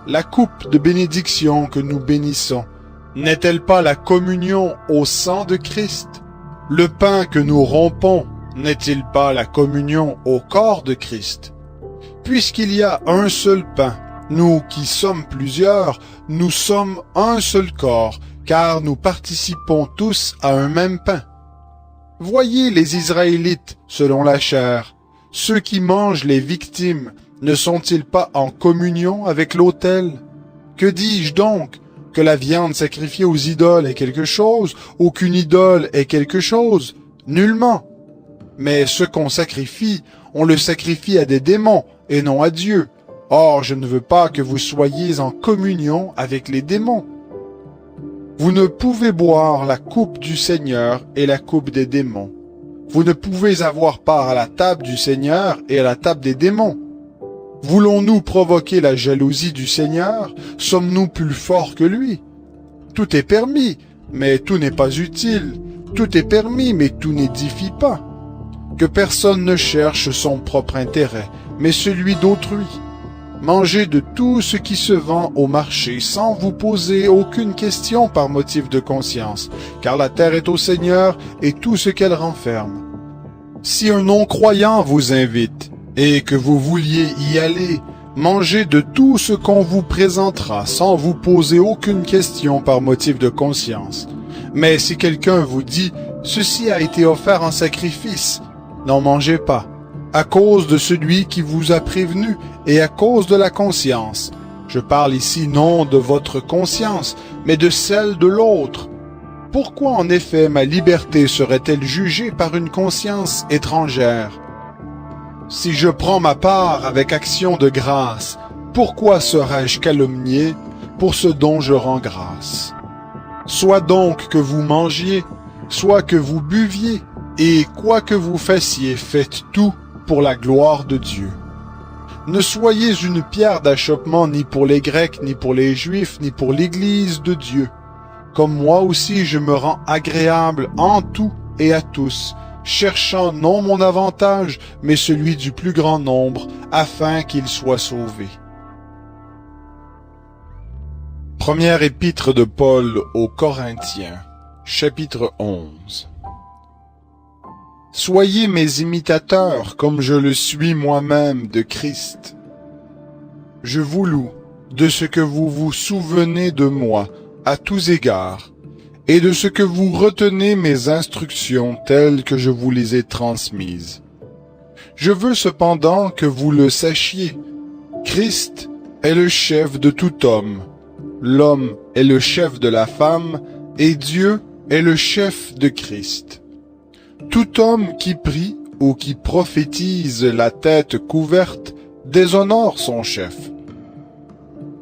La coupe de bénédiction que nous bénissons, n'est-elle pas la communion au sang de Christ? Le pain que nous rompons, n'est-il pas la communion au corps de Christ? Puisqu'il y a un seul pain, nous qui sommes plusieurs, nous sommes un seul corps, car nous participons tous à un même pain. Voyez les Israélites selon la chair. Ceux qui mangent les victimes, ne sont-ils pas en communion avec l'autel? Que dis-je donc? Que la viande sacrifiée aux idoles est quelque chose, ou qu'une idole est quelque chose? Nullement. Mais ce qu'on sacrifie, on le sacrifie à des démons, et non à Dieu. Or, je ne veux pas que vous soyez en communion avec les démons. Vous ne pouvez boire la coupe du Seigneur et la coupe des démons. Vous ne pouvez avoir part à la table du Seigneur et à la table des démons. Voulons-nous provoquer la jalousie du Seigneur? Sommes-nous plus forts que lui? Tout est permis, mais tout n'est pas utile. Tout est permis, mais tout n'édifie pas. Que personne ne cherche son propre intérêt, mais celui d'autrui. Mangez de tout ce qui se vend au marché sans vous poser aucune question par motif de conscience, car la terre est au Seigneur et tout ce qu'elle renferme. Si un non-croyant vous invite, et que vous vouliez y aller, mangez de tout ce qu'on vous présentera sans vous poser aucune question par motif de conscience. Mais si quelqu'un vous dit « Ceci a été offert en sacrifice », n'en mangez pas, à cause de celui qui vous a prévenu et à cause de la conscience. Je parle ici non de votre conscience, mais de celle de l'autre. Pourquoi en effet ma liberté serait-elle jugée par une conscience étrangère? Si je prends ma part avec action de grâce, pourquoi serais-je calomnié pour ce dont je rends grâce? Soit donc que vous mangiez, soit que vous buviez, et quoi que vous fassiez, faites tout pour la gloire de Dieu. Ne soyez une pierre d'achoppement ni pour les Grecs, ni pour les Juifs, ni pour l'Église de Dieu. Comme moi aussi je me rends agréable en tout et à tous, cherchant non mon avantage, mais celui du plus grand nombre, afin qu'ils soient sauvés. Première épître de Paul aux Corinthiens, chapitre 11. Soyez mes imitateurs comme je le suis moi-même de Christ. Je vous loue de ce que vous vous souvenez de moi à tous égards, et de ce que vous retenez mes instructions telles que je vous les ai transmises. Je veux cependant que vous le sachiez, Christ est le chef de tout homme, l'homme est le chef de la femme, et Dieu est le chef de Christ. Tout homme qui prie ou qui prophétise la tête couverte déshonore son chef.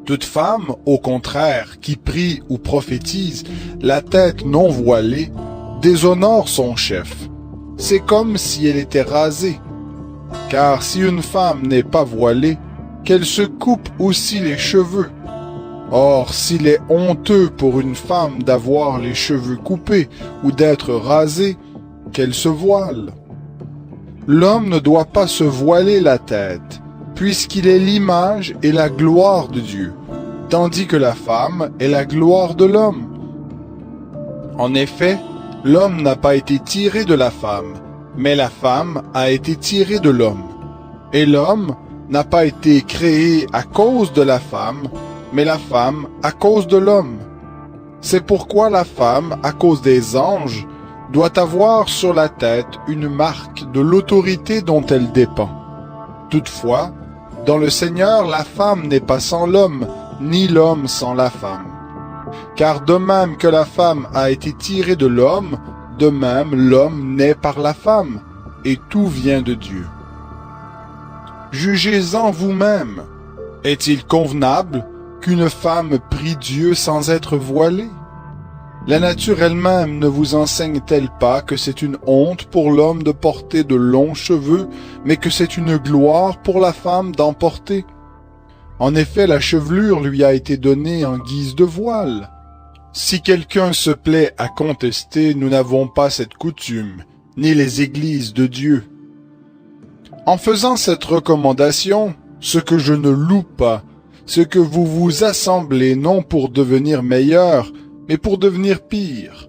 Toute femme, au contraire, qui prie ou prophétise la tête non voilée, déshonore son chef. C'est comme si elle était rasée. Car si une femme n'est pas voilée, qu'elle se coupe aussi les cheveux. Or, s'il est honteux pour une femme d'avoir les cheveux coupés ou d'être rasée, qu'elle se voile. L'homme ne doit pas se voiler la tête, puisqu'il est l'image et la gloire de Dieu, tandis que la femme est la gloire de l'homme. En effet, l'homme n'a pas été tiré de la femme, mais la femme a été tirée de l'homme. Et l'homme n'a pas été créé à cause de la femme, mais la femme à cause de l'homme. C'est pourquoi la femme, à cause des anges, doit avoir sur la tête une marque de l'autorité dont elle dépend. Toutefois, dans le Seigneur, la femme n'est pas sans l'homme, ni l'homme sans la femme. Car de même que la femme a été tirée de l'homme, de même l'homme naît par la femme, et tout vient de Dieu. Jugez-en vous-même. Est-il convenable qu'une femme prie Dieu sans être voilée? La nature elle-même ne vous enseigne-t-elle pas que c'est une honte pour l'homme de porter de longs cheveux, mais que c'est une gloire pour la femme d'en porter? En effet, la chevelure lui a été donnée en guise de voile. Si quelqu'un se plaît à contester, nous n'avons pas cette coutume, ni les églises de Dieu. En faisant cette recommandation, ce que je ne loue pas, ce que vous vous assemblez non pour devenir meilleur, mais pour devenir pire.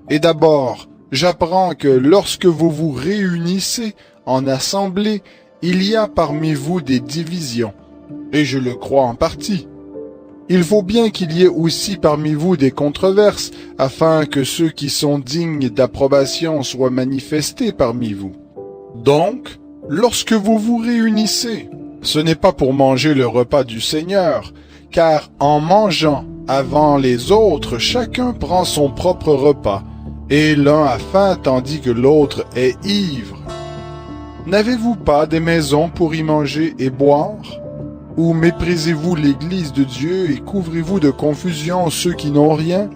Et d'abord, j'apprends que lorsque vous vous réunissez en assemblée, il y a parmi vous des divisions, et je le crois en partie. Il faut bien qu'il y ait aussi parmi vous des controverses, afin que ceux qui sont dignes d'approbation soient manifestés parmi vous. Donc, lorsque vous vous réunissez, ce n'est pas pour manger le repas du Seigneur, car en mangeant avant les autres, chacun prend son propre repas, et l'un a faim tandis que l'autre est ivre. N'avez-vous pas des maisons pour y manger et boire? Ou méprisez-vous l'Église de Dieu et couvrez-vous de confusion ceux qui n'ont rien?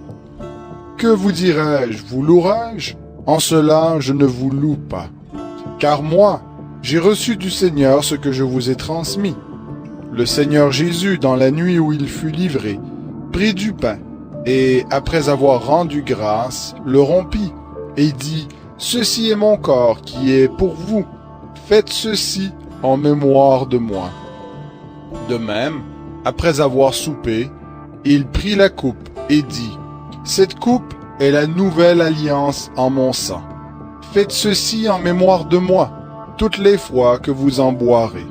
Que vous dirai-je, vous louerai-je? En cela, je ne vous loue pas. Car moi, j'ai reçu du Seigneur ce que je vous ai transmis. Le Seigneur Jésus, dans la nuit où il fut livré, prit du pain, et après avoir rendu grâce, le rompit, et dit, « Ceci est mon corps qui est pour vous. Faites ceci en mémoire de moi. » De même, après avoir soupé, il prit la coupe et dit, « Cette coupe est la nouvelle alliance en mon sang. Faites ceci en mémoire de moi, toutes les fois que vous en boirez.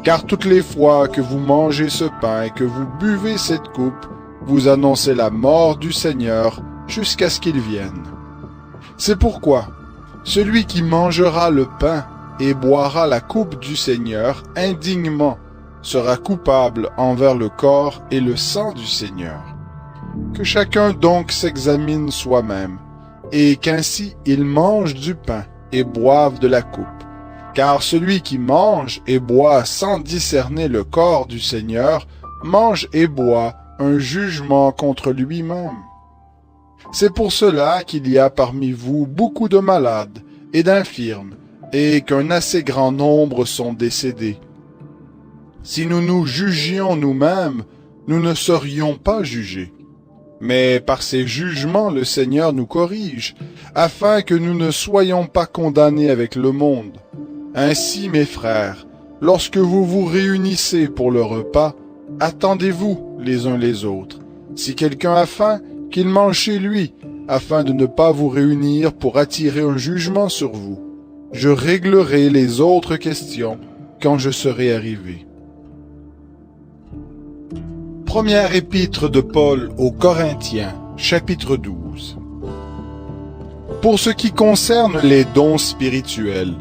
Car toutes les fois que vous mangez ce pain et que vous buvez cette coupe, vous annoncez la mort du Seigneur jusqu'à ce qu'il vienne. C'est pourquoi, celui qui mangera le pain et boira la coupe du Seigneur indignement sera coupable envers le corps et le sang du Seigneur. Que chacun donc s'examine soi-même, et qu'ainsi il mange du pain et boive de la coupe. Car celui qui mange et boit sans discerner le corps du Seigneur, mange et boit un jugement contre lui-même. C'est pour cela qu'il y a parmi vous beaucoup de malades et d'infirmes, et qu'un assez grand nombre sont décédés. Si nous nous jugions nous-mêmes, nous ne serions pas jugés. Mais par ces jugements, le Seigneur nous corrige, afin que nous ne soyons pas condamnés avec le monde. Ainsi, mes frères, lorsque vous vous réunissez pour le repas, attendez-vous les uns les autres. Si quelqu'un a faim, qu'il mange chez lui, afin de ne pas vous réunir pour attirer un jugement sur vous. Je réglerai les autres questions quand je serai arrivé. Première épître de Paul aux Corinthiens, chapitre 12. Pour ce qui concerne les dons spirituels,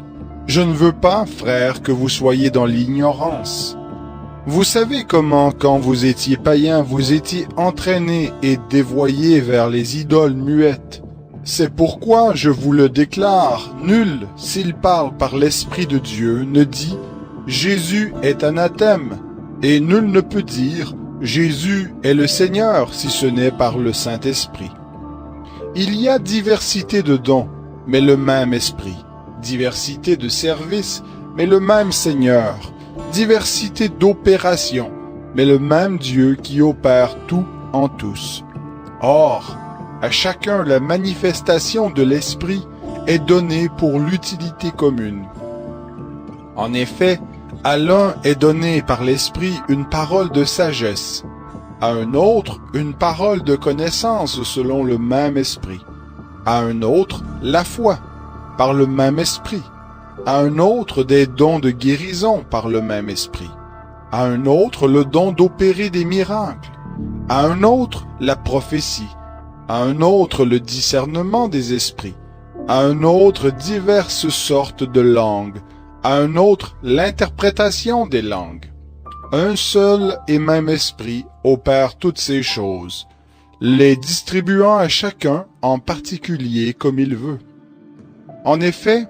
je ne veux pas, frères, que vous soyez dans l'ignorance. Vous savez comment, quand vous étiez païens, vous étiez entraînés et dévoyés vers les idoles muettes. C'est pourquoi je vous le déclare, nul, s'il parle par l'Esprit de Dieu, ne dit « Jésus est anathème », et nul ne peut dire « Jésus est le Seigneur » si ce n'est par le Saint-Esprit. Il y a diversité de dons, mais le même Esprit, diversité de services, mais le même Seigneur, diversité d'opérations, mais le même Dieu qui opère tout en tous. Or, à chacun la manifestation de l'Esprit est donnée pour l'utilité commune. En effet, à l'un est donnée par l'Esprit une parole de sagesse, à un autre une parole de connaissance selon le même Esprit, à un autre la foi, par le même Esprit, à un autre des dons de guérison par le même Esprit, à un autre le don d'opérer des miracles, à un autre la prophétie, à un autre le discernement des esprits, à un autre diverses sortes de langues, à un autre l'interprétation des langues. Un seul et même Esprit opère toutes ces choses, les distribuant à chacun en particulier comme il veut. En effet,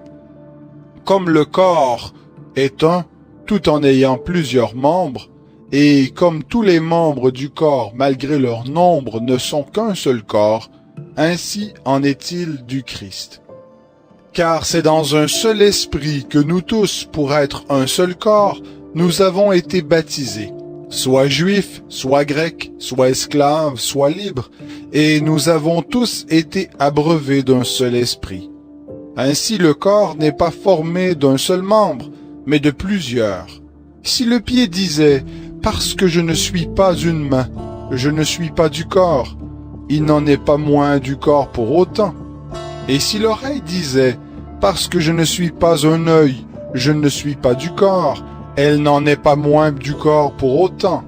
comme le corps est un, tout en ayant plusieurs membres, et comme tous les membres du corps, malgré leur nombre, ne sont qu'un seul corps, ainsi en est-il du Christ. Car c'est dans un seul esprit que nous tous, pour être un seul corps, nous avons été baptisés, soit juifs, soit grecs, soit esclaves, soit libres, et nous avons tous été abreuvés d'un seul esprit. Ainsi le corps n'est pas formé d'un seul membre, mais de plusieurs. Si le pied disait « Parce que je ne suis pas une main, je ne suis pas du corps », il n'en est pas moins du corps pour autant. Et si l'oreille disait « Parce que je ne suis pas un œil, je ne suis pas du corps », elle n'en est pas moins du corps pour autant.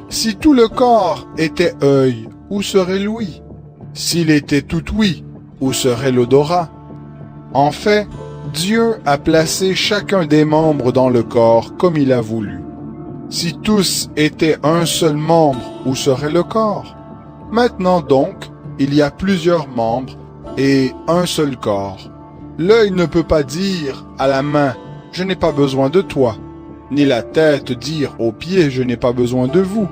Si tout le corps était œil, où serait l'ouïe? S'il était tout ouïe, où serait l'odorat? En fait, Dieu a placé chacun des membres dans le corps comme il a voulu. Si tous étaient un seul membre, où serait le corps? Maintenant donc, il y a plusieurs membres et un seul corps. L'œil ne peut pas dire à la main « Je n'ai pas besoin de toi », ni la tête dire aux pieds « Je n'ai pas besoin de vous »,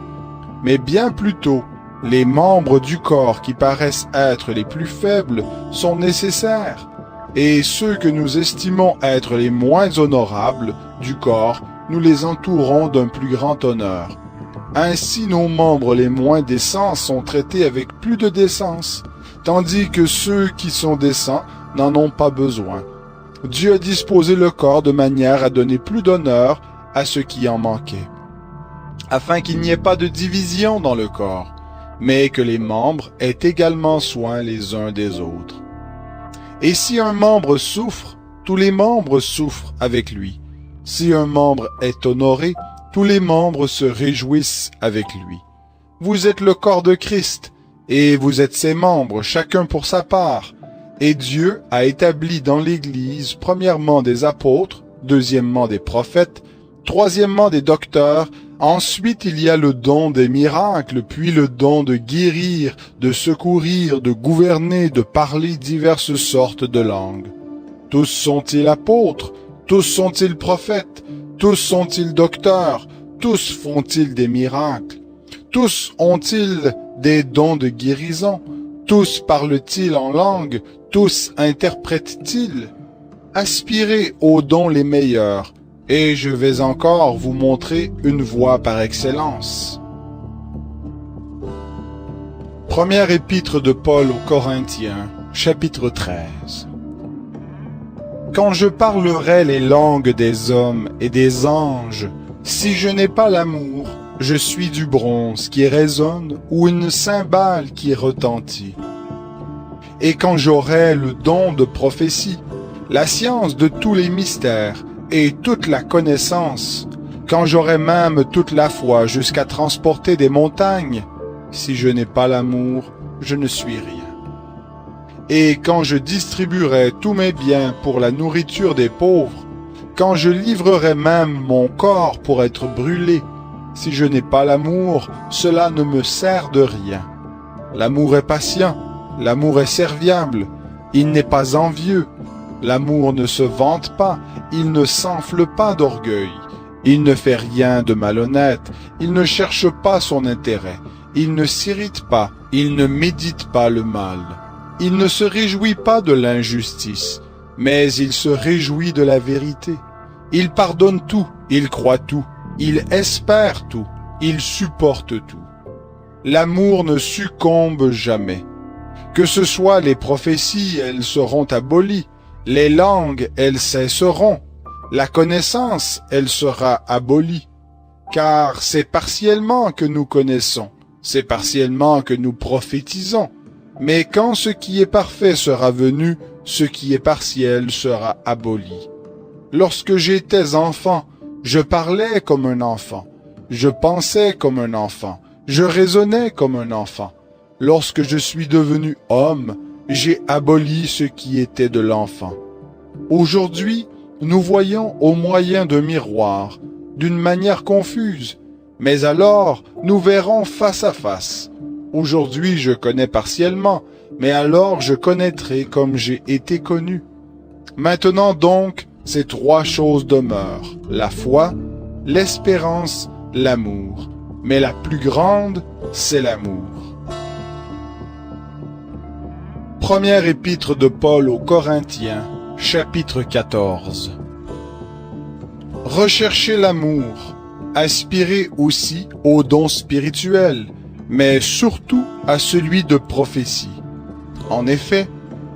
mais bien plutôt, les membres du corps qui paraissent être les plus faibles sont nécessaires, et ceux que nous estimons être les moins honorables du corps, nous les entourons d'un plus grand honneur. Ainsi nos membres les moins décents sont traités avec plus de décence, tandis que ceux qui sont décents n'en ont pas besoin. Dieu a disposé le corps de manière à donner plus d'honneur à ce qui en manquait, afin qu'il n'y ait pas de division dans le corps, mais que les membres aient également soin les uns des autres. Et si un membre souffre, tous les membres souffrent avec lui. Si un membre est honoré, tous les membres se réjouissent avec lui. Vous êtes le corps de Christ, et vous êtes ses membres, chacun pour sa part. Et Dieu a établi dans l'Église, premièrement des apôtres, deuxièmement des prophètes, troisièmement des docteurs, ensuite il y a le don des miracles, puis le don de guérir, de secourir, de gouverner, de parler diverses sortes de langues. Tous sont-ils apôtres? Tous sont-ils prophètes? Tous sont-ils docteurs? Tous font-ils des miracles? Tous ont-ils des dons de guérison? Tous parlent-ils en langue? Tous interprètent-ils? Aspirez aux dons les meilleurs, et je vais encore vous montrer une voie par excellence. Première épître de Paul aux Corinthiens, chapitre 13. Quand je parlerai les langues des hommes et des anges, si je n'ai pas l'amour, Je suis du bronze qui résonne ou une cymbale qui retentit. Et quand j'aurai le don de prophétie, la science de tous les mystères et toute la connaissance, quand j'aurai même toute la foi jusqu'à transporter des montagnes, si je n'ai pas l'amour, je ne suis rien. Et quand je distribuerai tous mes biens pour la nourriture des pauvres, quand je livrerai même mon corps pour être brûlé, si je n'ai pas l'amour, cela ne me sert de rien. L'amour est patient, l'amour est serviable, il n'est pas envieux, l'amour ne se vante pas, il ne s'enfle pas d'orgueil, il ne fait rien de malhonnête, il ne cherche pas son intérêt, il ne s'irrite pas, il ne médite pas le mal. Il ne se réjouit pas de l'injustice, mais il se réjouit de la vérité. Il pardonne tout, il croit tout, il espère tout, il supporte tout. L'amour ne succombe jamais. Que ce soit les prophéties, elles seront abolies, les langues, elles cesseront, la connaissance, elle sera abolie. Car c'est partiellement que nous connaissons, c'est partiellement que nous prophétisons. Mais quand ce qui est parfait sera venu, ce qui est partiel sera aboli. Lorsque j'étais enfant, je parlais comme un enfant, je pensais comme un enfant, je raisonnais comme un enfant. Lorsque je suis devenu homme, j'ai aboli ce qui était de l'enfant. Aujourd'hui, nous voyons au moyen d'un miroir, d'une manière confuse, mais alors nous verrons face à face. Aujourd'hui, je connais partiellement, mais alors je connaîtrai comme j'ai été connu. Maintenant donc, ces trois choses demeurent, la foi, l'espérance, l'amour. Mais la plus grande, c'est l'amour. Première épître de Paul aux Corinthiens, chapitre 14. Recherchez l'amour, aspirez aussi aux dons spirituels, mais surtout à celui de prophétie. En effet,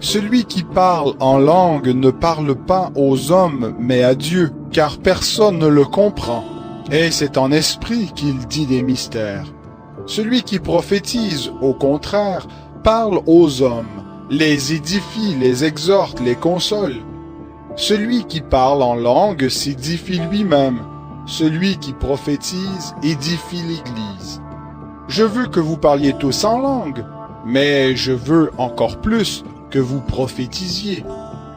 celui qui parle en langue ne parle pas aux hommes, mais à Dieu, car personne ne le comprend, et c'est en esprit qu'il dit des mystères. Celui qui prophétise, au contraire, parle aux hommes, les édifie, les exhorte, les console. Celui qui parle en langue s'édifie lui-même, celui qui prophétise édifie l'Église. Je veux que vous parliez tous en langue, mais je veux encore plus que vous prophétisiez.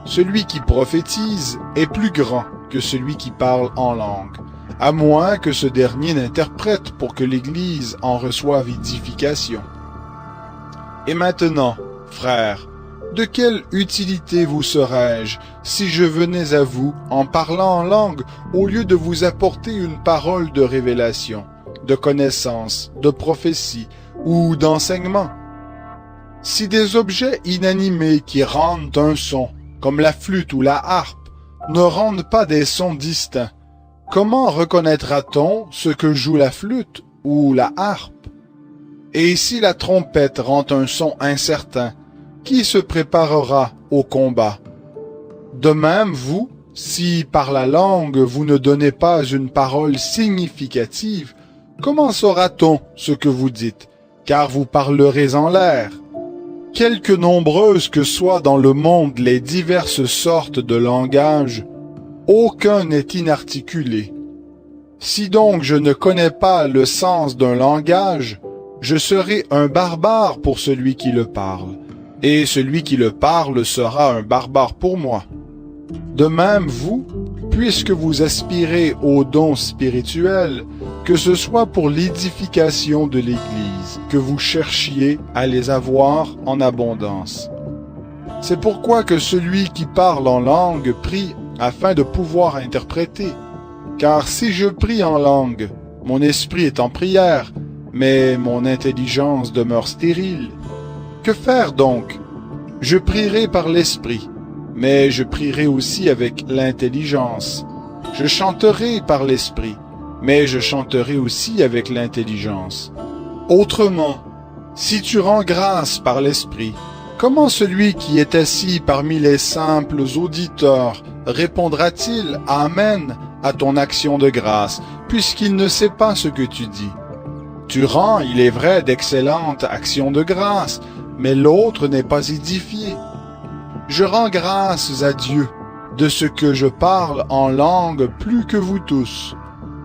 Celui qui prophétise est plus grand que celui qui parle en langue, à moins que ce dernier n'interprète pour que l'Église en reçoive édification. Et maintenant, frères, de quelle utilité vous serais-je si je venais à vous en parlant en langue au lieu de vous apporter une parole de révélation, de connaissance, de prophétie ou d'enseignement? Si des objets inanimés qui rendent un son, comme la flûte ou la harpe, ne rendent pas des sons distincts, comment reconnaîtra-t-on ce que joue la flûte ou la harpe? Et si la trompette rend un son incertain, qui se préparera au combat? De même, vous, si par la langue vous ne donnez pas une parole significative, comment saura-t-on ce que vous dites, car vous parlerez en l'air? Quelque nombreuses que soient dans le monde les diverses sortes de langages, aucun n'est inarticulé. Si donc je ne connais pas le sens d'un langage, je serai un barbare pour celui qui le parle, et celui qui le parle sera un barbare pour moi. De même, vous, puisque vous aspirez aux dons spirituels, que ce soit pour l'édification de l'Église, que vous cherchiez à les avoir en abondance. C'est pourquoi que celui qui parle en langue prie afin de pouvoir interpréter. Car si je prie en langue, mon esprit est en prière, mais mon intelligence demeure stérile. Que faire donc? Je prierai par l'esprit, mais je prierai aussi avec l'intelligence. Je chanterai par l'esprit, mais je chanterai aussi avec l'intelligence. Autrement, si tu rends grâce par l'esprit, comment celui qui est assis parmi les simples auditeurs répondra-t-il Amen à ton action de grâce, puisqu'il ne sait pas ce que tu dis. Tu rends, il est vrai, d'excellentes actions de grâce, mais l'autre n'est pas édifié. Je rends grâce à Dieu de ce que je parle en langue plus que vous tous.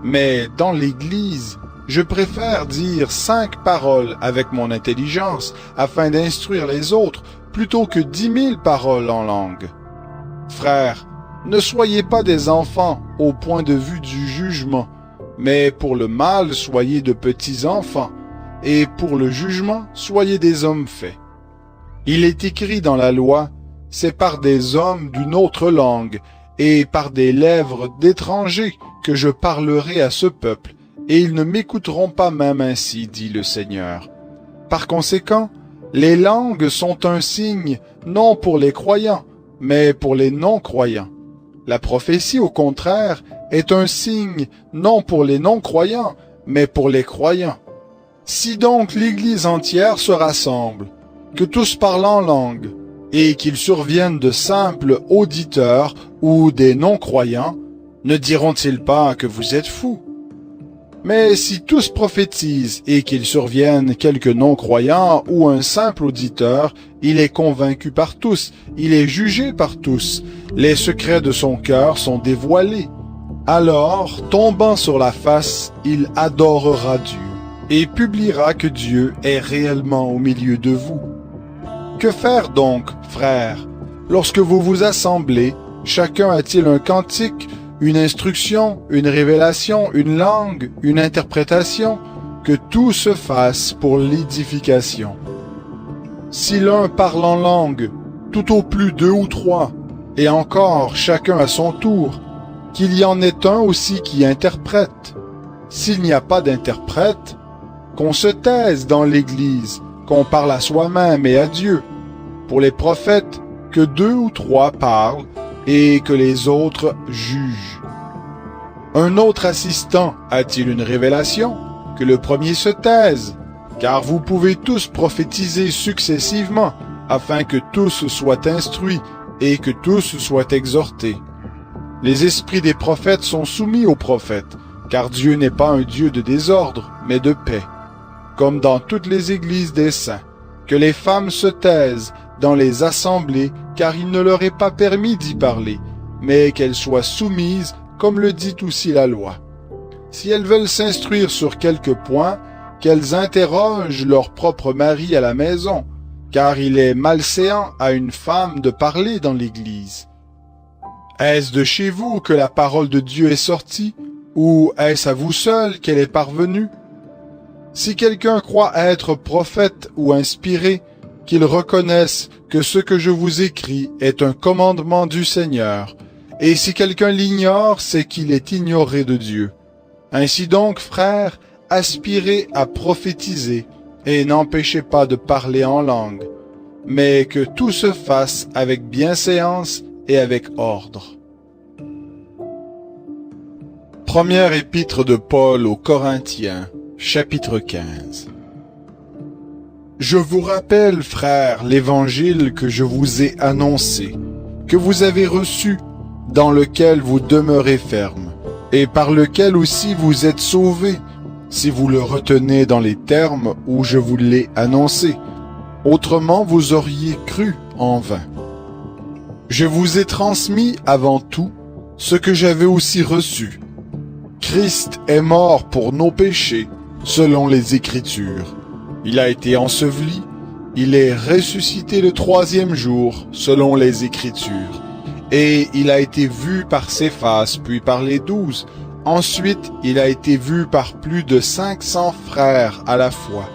Mais dans l'Église, je préfère dire 5 paroles avec mon intelligence afin d'instruire les autres plutôt que 10 000 paroles en langue. Frères, ne soyez pas des enfants au point de vue du jugement, mais pour le mal soyez de petits enfants, et pour le jugement soyez des hommes faits. Il est écrit dans la loi, c'est par des hommes d'une autre langue, et par des lèvres d'étrangers que je parlerai à ce peuple, et ils ne m'écouteront pas même ainsi, dit le Seigneur. Par conséquent, les langues sont un signe, non pour les croyants, mais pour les non-croyants. La prophétie, au contraire, est un signe, non pour les non-croyants, mais pour les croyants. Si donc l'Église entière se rassemble, que tous parlent en langue, et qu'ils surviennent de simples auditeurs ou des non-croyants, ne diront-ils pas que vous êtes fous? Mais si tous prophétisent et qu'il survienne quelques non-croyants ou un simple auditeur, il est convaincu par tous, il est jugé par tous, les secrets de son cœur sont dévoilés. Alors, tombant sur la face, il adorera Dieu et publiera que Dieu est réellement au milieu de vous. Que faire donc, frères, lorsque vous vous assemblez, chacun a-t-il un cantique, une instruction, une révélation, une langue, une interprétation, que tout se fasse pour l'édification. Si l'un parle en langue, tout au plus 2 ou 3, et encore chacun à son tour, qu'il y en ait un aussi qui interprète. S'il n'y a pas d'interprète, qu'on se taise dans l'Église, qu'on parle à soi-même et à Dieu. Pour les prophètes, que 2 ou 3 parlent, et que les autres jugent. Un autre assistant a-t-il une révélation? Que le premier se taise, car vous pouvez tous prophétiser successivement, afin que tous soient instruits et que tous soient exhortés. Les esprits des prophètes sont soumis aux prophètes, car Dieu n'est pas un Dieu de désordre, mais de paix. Comme dans toutes les églises des saints, que les femmes se taisent dans les assemblées, car il ne leur est pas permis d'y parler, mais qu'elles soient soumises, comme le dit aussi la loi. Si elles veulent s'instruire sur quelque point, qu'elles interrogent leur propre mari à la maison, car il est malséant à une femme de parler dans l'Église. Est-ce de chez vous que la parole de Dieu est sortie, ou est-ce à vous seul qu'elle est parvenue? Si quelqu'un croit être prophète ou inspiré, qu'il reconnaisse que ce que je vous écris est un commandement du Seigneur, et si quelqu'un l'ignore, c'est qu'il est ignoré de Dieu. Ainsi donc, frères, aspirez à prophétiser, et n'empêchez pas de parler en langue, mais que tout se fasse avec bienséance et avec ordre. Première épître de Paul aux Corinthiens, chapitre 15. Je vous rappelle, frères, l'évangile que je vous ai annoncé, que vous avez reçu, dans lequel vous demeurez ferme, et par lequel aussi vous êtes sauvés, si vous le retenez dans les termes où je vous l'ai annoncé. Autrement vous auriez cru en vain. Je vous ai transmis avant tout ce que j'avais aussi reçu. Christ est mort pour nos péchés, selon les Écritures. Il a été enseveli, il est ressuscité le 3e jour, selon les Écritures. Et il a été vu par Céphas, puis par les 12. Ensuite, il a été vu par plus de 500 frères à la fois,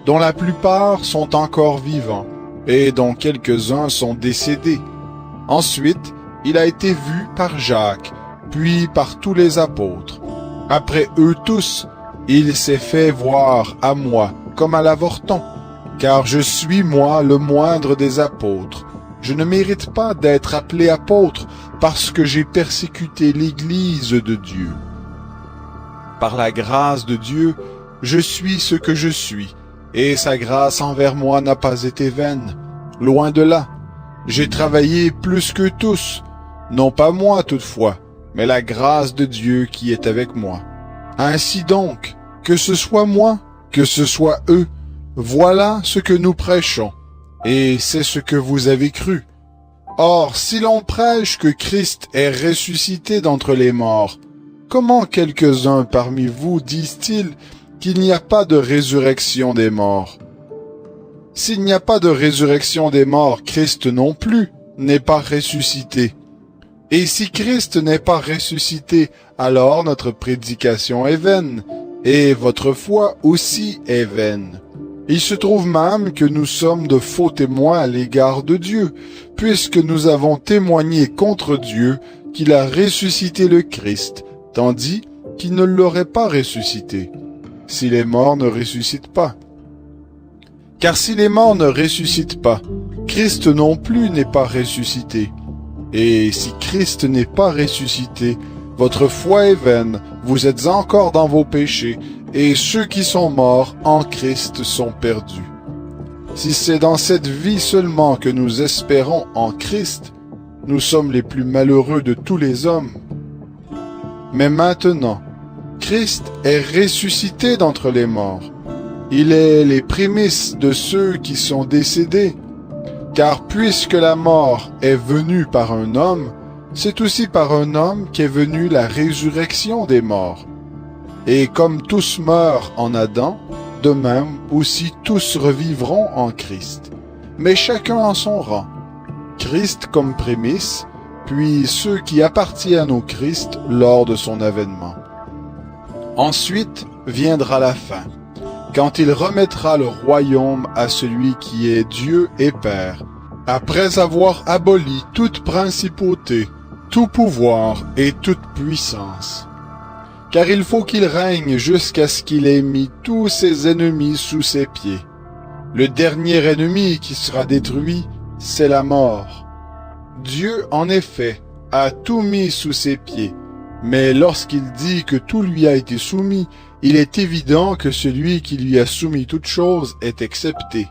dont la plupart sont encore vivants, et dont quelques-uns sont décédés. Ensuite, il a été vu par Jacques, puis par tous les apôtres. Après eux tous, il s'est fait voir à moi, comme à l'avorton, car je suis moi le moindre des apôtres. Je ne mérite pas d'être appelé apôtre parce que j'ai persécuté l'Église de Dieu. Par la grâce de Dieu, je suis ce que je suis, et sa grâce envers moi n'a pas été vaine. Loin de là, j'ai travaillé plus que tous, non pas moi toutefois, mais la grâce de Dieu qui est avec moi. Ainsi donc, que ce soit moi, que ce soit eux, voilà ce que nous prêchons, et c'est ce que vous avez cru. Or, si l'on prêche que Christ est ressuscité d'entre les morts, comment quelques-uns parmi vous disent-ils qu'il n'y a pas de résurrection des morts? S'il n'y a pas de résurrection des morts, Christ non plus n'est pas ressuscité. Et si Christ n'est pas ressuscité, alors notre prédication est vaine, et votre foi aussi est vaine. Il se trouve même que nous sommes de faux témoins à l'égard de Dieu, puisque nous avons témoigné contre Dieu qu'il a ressuscité le Christ, tandis qu'il ne l'aurait pas ressuscité, si les morts ne ressuscitent pas. Car si les morts ne ressuscitent pas, Christ non plus n'est pas ressuscité. Et si Christ n'est pas ressuscité, votre foi est vaine, vous êtes encore dans vos péchés, et ceux qui sont morts en Christ sont perdus. Si c'est dans cette vie seulement que nous espérons en Christ, nous sommes les plus malheureux de tous les hommes. Mais maintenant, Christ est ressuscité d'entre les morts. Il est les prémices de ceux qui sont décédés. Car puisque la mort est venue par un homme, c'est aussi par un homme qu'est venue la résurrection des morts. Et comme tous meurent en Adam, de même aussi tous revivront en Christ. Mais chacun en son rang. Christ comme prémisse, puis ceux qui appartiennent au Christ lors de son avènement. Ensuite viendra la fin, quand il remettra le royaume à celui qui est Dieu et Père, après avoir aboli toute principauté, tout pouvoir et toute puissance. Car il faut qu'il règne jusqu'à ce qu'il ait mis tous ses ennemis sous ses pieds. Le dernier ennemi qui sera détruit, c'est la mort. Dieu, en effet, a tout mis sous ses pieds, mais lorsqu'il dit que tout lui a été soumis, il est évident que celui qui lui a soumis toutes choses est excepté.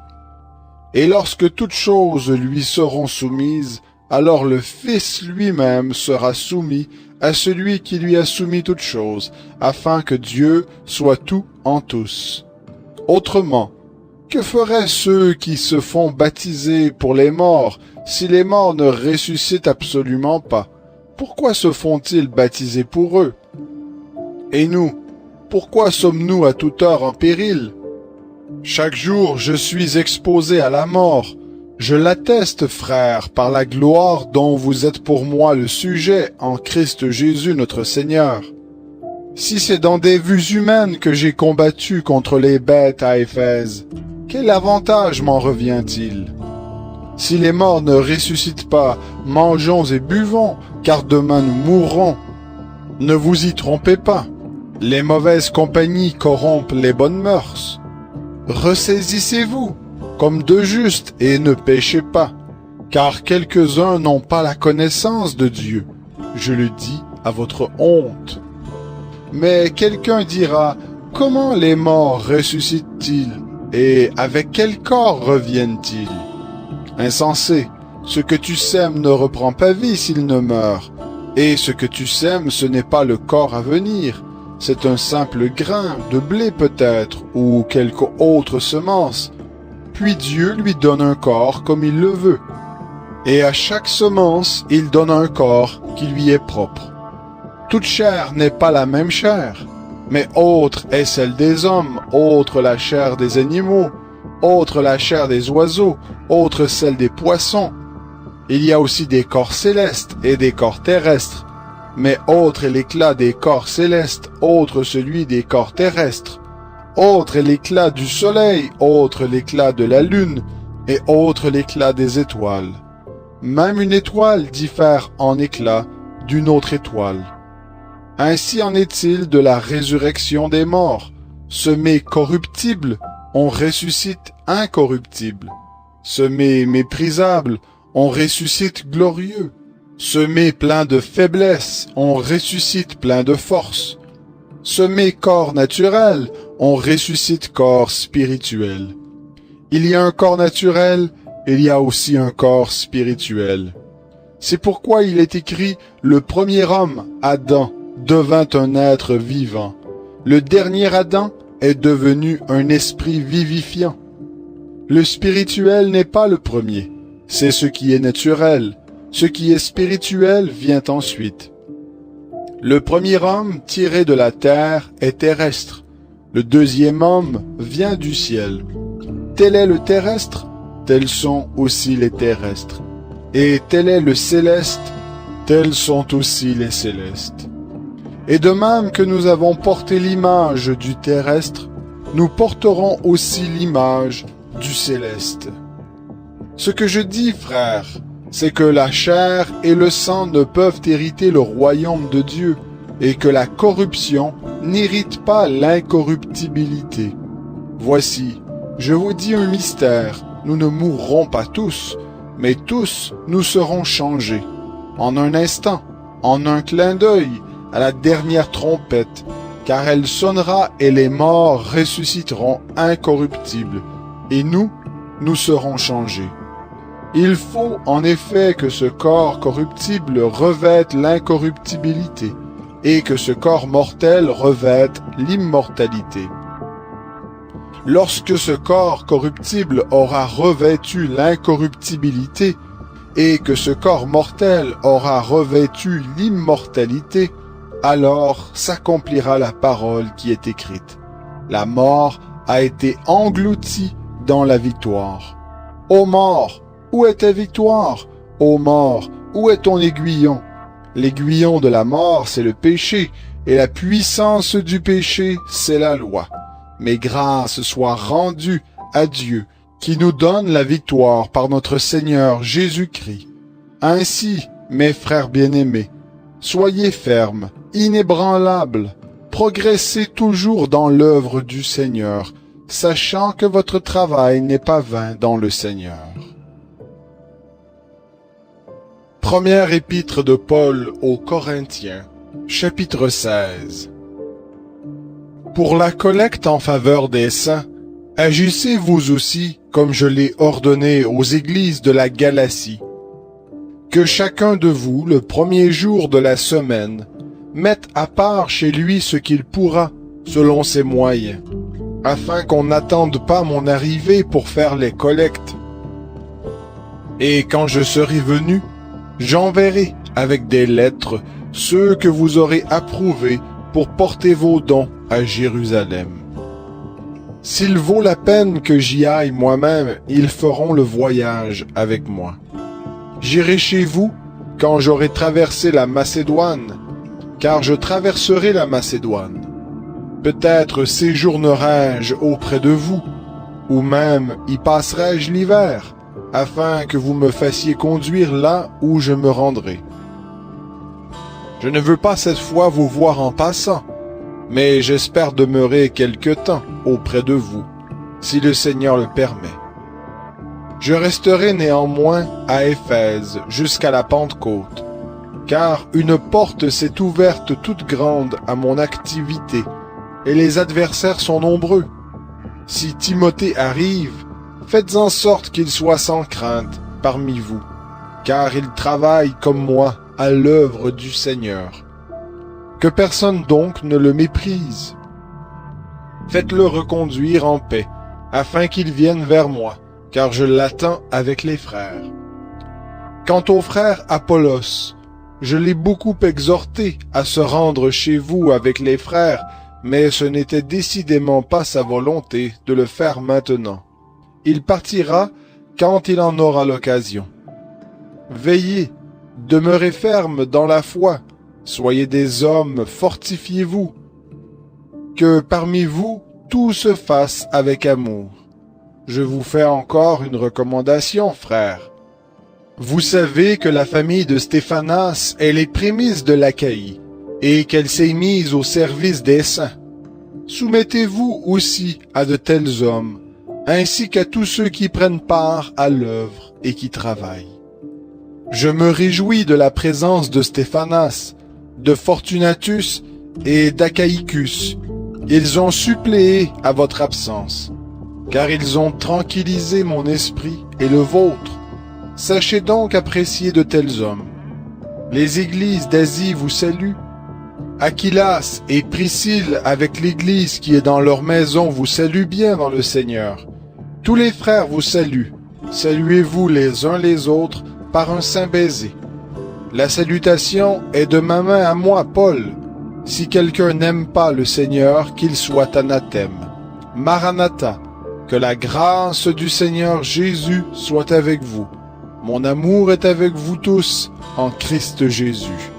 Et lorsque toutes choses lui seront soumises, alors le Fils lui-même sera soumis à celui qui lui a soumis toutes choses, afin que Dieu soit tout en tous. Autrement, que feraient ceux qui se font baptiser pour les morts, si les morts ne ressuscitent absolument pas? Pourquoi se font-ils baptiser pour eux? Et nous, pourquoi sommes-nous à toute heure en péril? Chaque jour je suis exposé à la mort. Je l'atteste, frères, par la gloire dont vous êtes pour moi le sujet en Christ Jésus notre Seigneur. Si c'est dans des vues humaines que j'ai combattu contre les bêtes à Éphèse, quel avantage m'en revient-il? Si les morts ne ressuscitent pas, mangeons et buvons, car demain nous mourrons. Ne vous y trompez pas. Les mauvaises compagnies corrompent les bonnes mœurs. Ressaisissez-vous, comme de justes, et ne péchez pas, car quelques-uns n'ont pas la connaissance de Dieu. Je le dis à votre honte. Mais quelqu'un dira, comment les morts ressuscitent-ils, et avec quel corps reviennent-ils? Insensé, ce que tu sèmes ne reprend pas vie s'il ne meurt, et ce que tu sèmes, ce n'est pas le corps à venir, c'est un simple grain de blé peut-être, ou quelque autre semence. Puis Dieu lui donne un corps comme il le veut. Et à chaque semence, il donne un corps qui lui est propre. Toute chair n'est pas la même chair, mais autre est celle des hommes, autre la chair des animaux, autre la chair des oiseaux, autre celle des poissons. Il y a aussi des corps célestes et des corps terrestres, mais autre est l'éclat des corps célestes, autre celui des corps terrestres. Autre est l'éclat du soleil, autre l'éclat de la lune, et autre l'éclat des étoiles. Même une étoile diffère en éclat d'une autre étoile. Ainsi en est-il de la résurrection des morts. Semé corruptible, on ressuscite incorruptible. Semé méprisable, on ressuscite glorieux. Semé plein de faiblesse, on ressuscite plein de force. Semé corps naturel, on ressuscite corps spirituel. Il y a un corps naturel, il y a aussi un corps spirituel. C'est pourquoi il est écrit, le premier homme, Adam, devint un être vivant. Le dernier Adam est devenu un esprit vivifiant. Le spirituel n'est pas le premier, c'est ce qui est naturel. Ce qui est spirituel vient ensuite. Le premier homme tiré de la terre est terrestre. Le deuxième homme vient du ciel. Tel est le terrestre, tels sont aussi les terrestres. Et tel est le céleste, tels sont aussi les célestes. Et de même que nous avons porté l'image du terrestre, nous porterons aussi l'image du céleste. Ce que je dis, frères, c'est que la chair et le sang ne peuvent hériter le royaume de Dieu, et que la corruption n'hérite pas l'incorruptibilité. Voici, je vous dis un mystère, nous ne mourrons pas tous, mais tous nous serons changés. En un instant, en un clin d'œil, à la dernière trompette, car elle sonnera et les morts ressusciteront incorruptibles, et nous serons changés. Il faut en effet que ce corps corruptible revête l'incorruptibilité, et que ce corps mortel revête l'immortalité. Lorsque ce corps corruptible aura revêtu l'incorruptibilité, et que ce corps mortel aura revêtu l'immortalité, alors s'accomplira la parole qui est écrite. La mort a été engloutie dans la victoire. Ô mort, où est ta victoire? Ô mort, où est ton aiguillon? L'aiguillon de la mort, c'est le péché, et la puissance du péché, c'est la loi. Mais grâce soit rendue à Dieu, qui nous donne la victoire par notre Seigneur Jésus-Christ. Ainsi, mes frères bien-aimés, soyez fermes, inébranlables, progressez toujours dans l'œuvre du Seigneur, sachant que votre travail n'est pas vain dans le Seigneur. Première épître de Paul aux Corinthiens, chapitre 16. Pour la collecte en faveur des saints, agissez vous aussi comme je l'ai ordonné aux églises de la Galatie. Que chacun de vous, le premier jour de la semaine, mette à part chez lui ce qu'il pourra, selon ses moyens, afin qu'on n'attende pas mon arrivée pour faire les collectes. Et quand je serai venu, j'enverrai avec des lettres ceux que vous aurez approuvés pour porter vos dons à Jérusalem. S'il vaut la peine que j'y aille moi-même, ils feront le voyage avec moi. J'irai chez vous quand j'aurai traversé la Macédoine, car je traverserai la Macédoine. Peut-être séjournerai-je auprès de vous, ou même y passerai-je l'hiver, afin que vous me fassiez conduire là où je me rendrai. Je ne veux pas cette fois vous voir en passant, mais j'espère demeurer quelque temps auprès de vous, si le Seigneur le permet. Je resterai néanmoins à Éphèse jusqu'à la Pentecôte, car une porte s'est ouverte toute grande à mon activité, et les adversaires sont nombreux. Si Timothée arrive, faites en sorte qu'il soit sans crainte parmi vous, car il travaille comme moi à l'œuvre du Seigneur. Que personne donc ne le méprise. Faites-le reconduire en paix, afin qu'il vienne vers moi, car je l'attends avec les frères. Quant au frère Apollos, je l'ai beaucoup exhorté à se rendre chez vous avec les frères, mais ce n'était décidément pas sa volonté de le faire maintenant. Il partira quand il en aura l'occasion. Veillez, demeurez fermes dans la foi, soyez des hommes, fortifiez-vous. Que parmi vous, tout se fasse avec amour. Je vous fais encore une recommandation, frères. Vous savez que la famille de Stéphanas est les prémices de l'Achaïe, et qu'elle s'est mise au service des saints. Soumettez-vous aussi à de tels hommes, ainsi qu'à tous ceux qui prennent part à l'œuvre et qui travaillent. Je me réjouis de la présence de Stéphanas, de Fortunatus et d'Achaïcus. Ils ont suppléé à votre absence, car ils ont tranquillisé mon esprit et le vôtre. Sachez donc apprécier de tels hommes. Les églises d'Asie vous saluent. Aquilas et Priscille avec l'Église qui est dans leur maison vous saluent bien dans le Seigneur. Tous les frères vous saluent. Saluez-vous les uns les autres par un saint baiser. La salutation est de ma main à moi, Paul. Si quelqu'un n'aime pas le Seigneur, qu'il soit anathème. Maranatha, que la grâce du Seigneur Jésus soit avec vous. Mon amour est avec vous tous en Christ Jésus.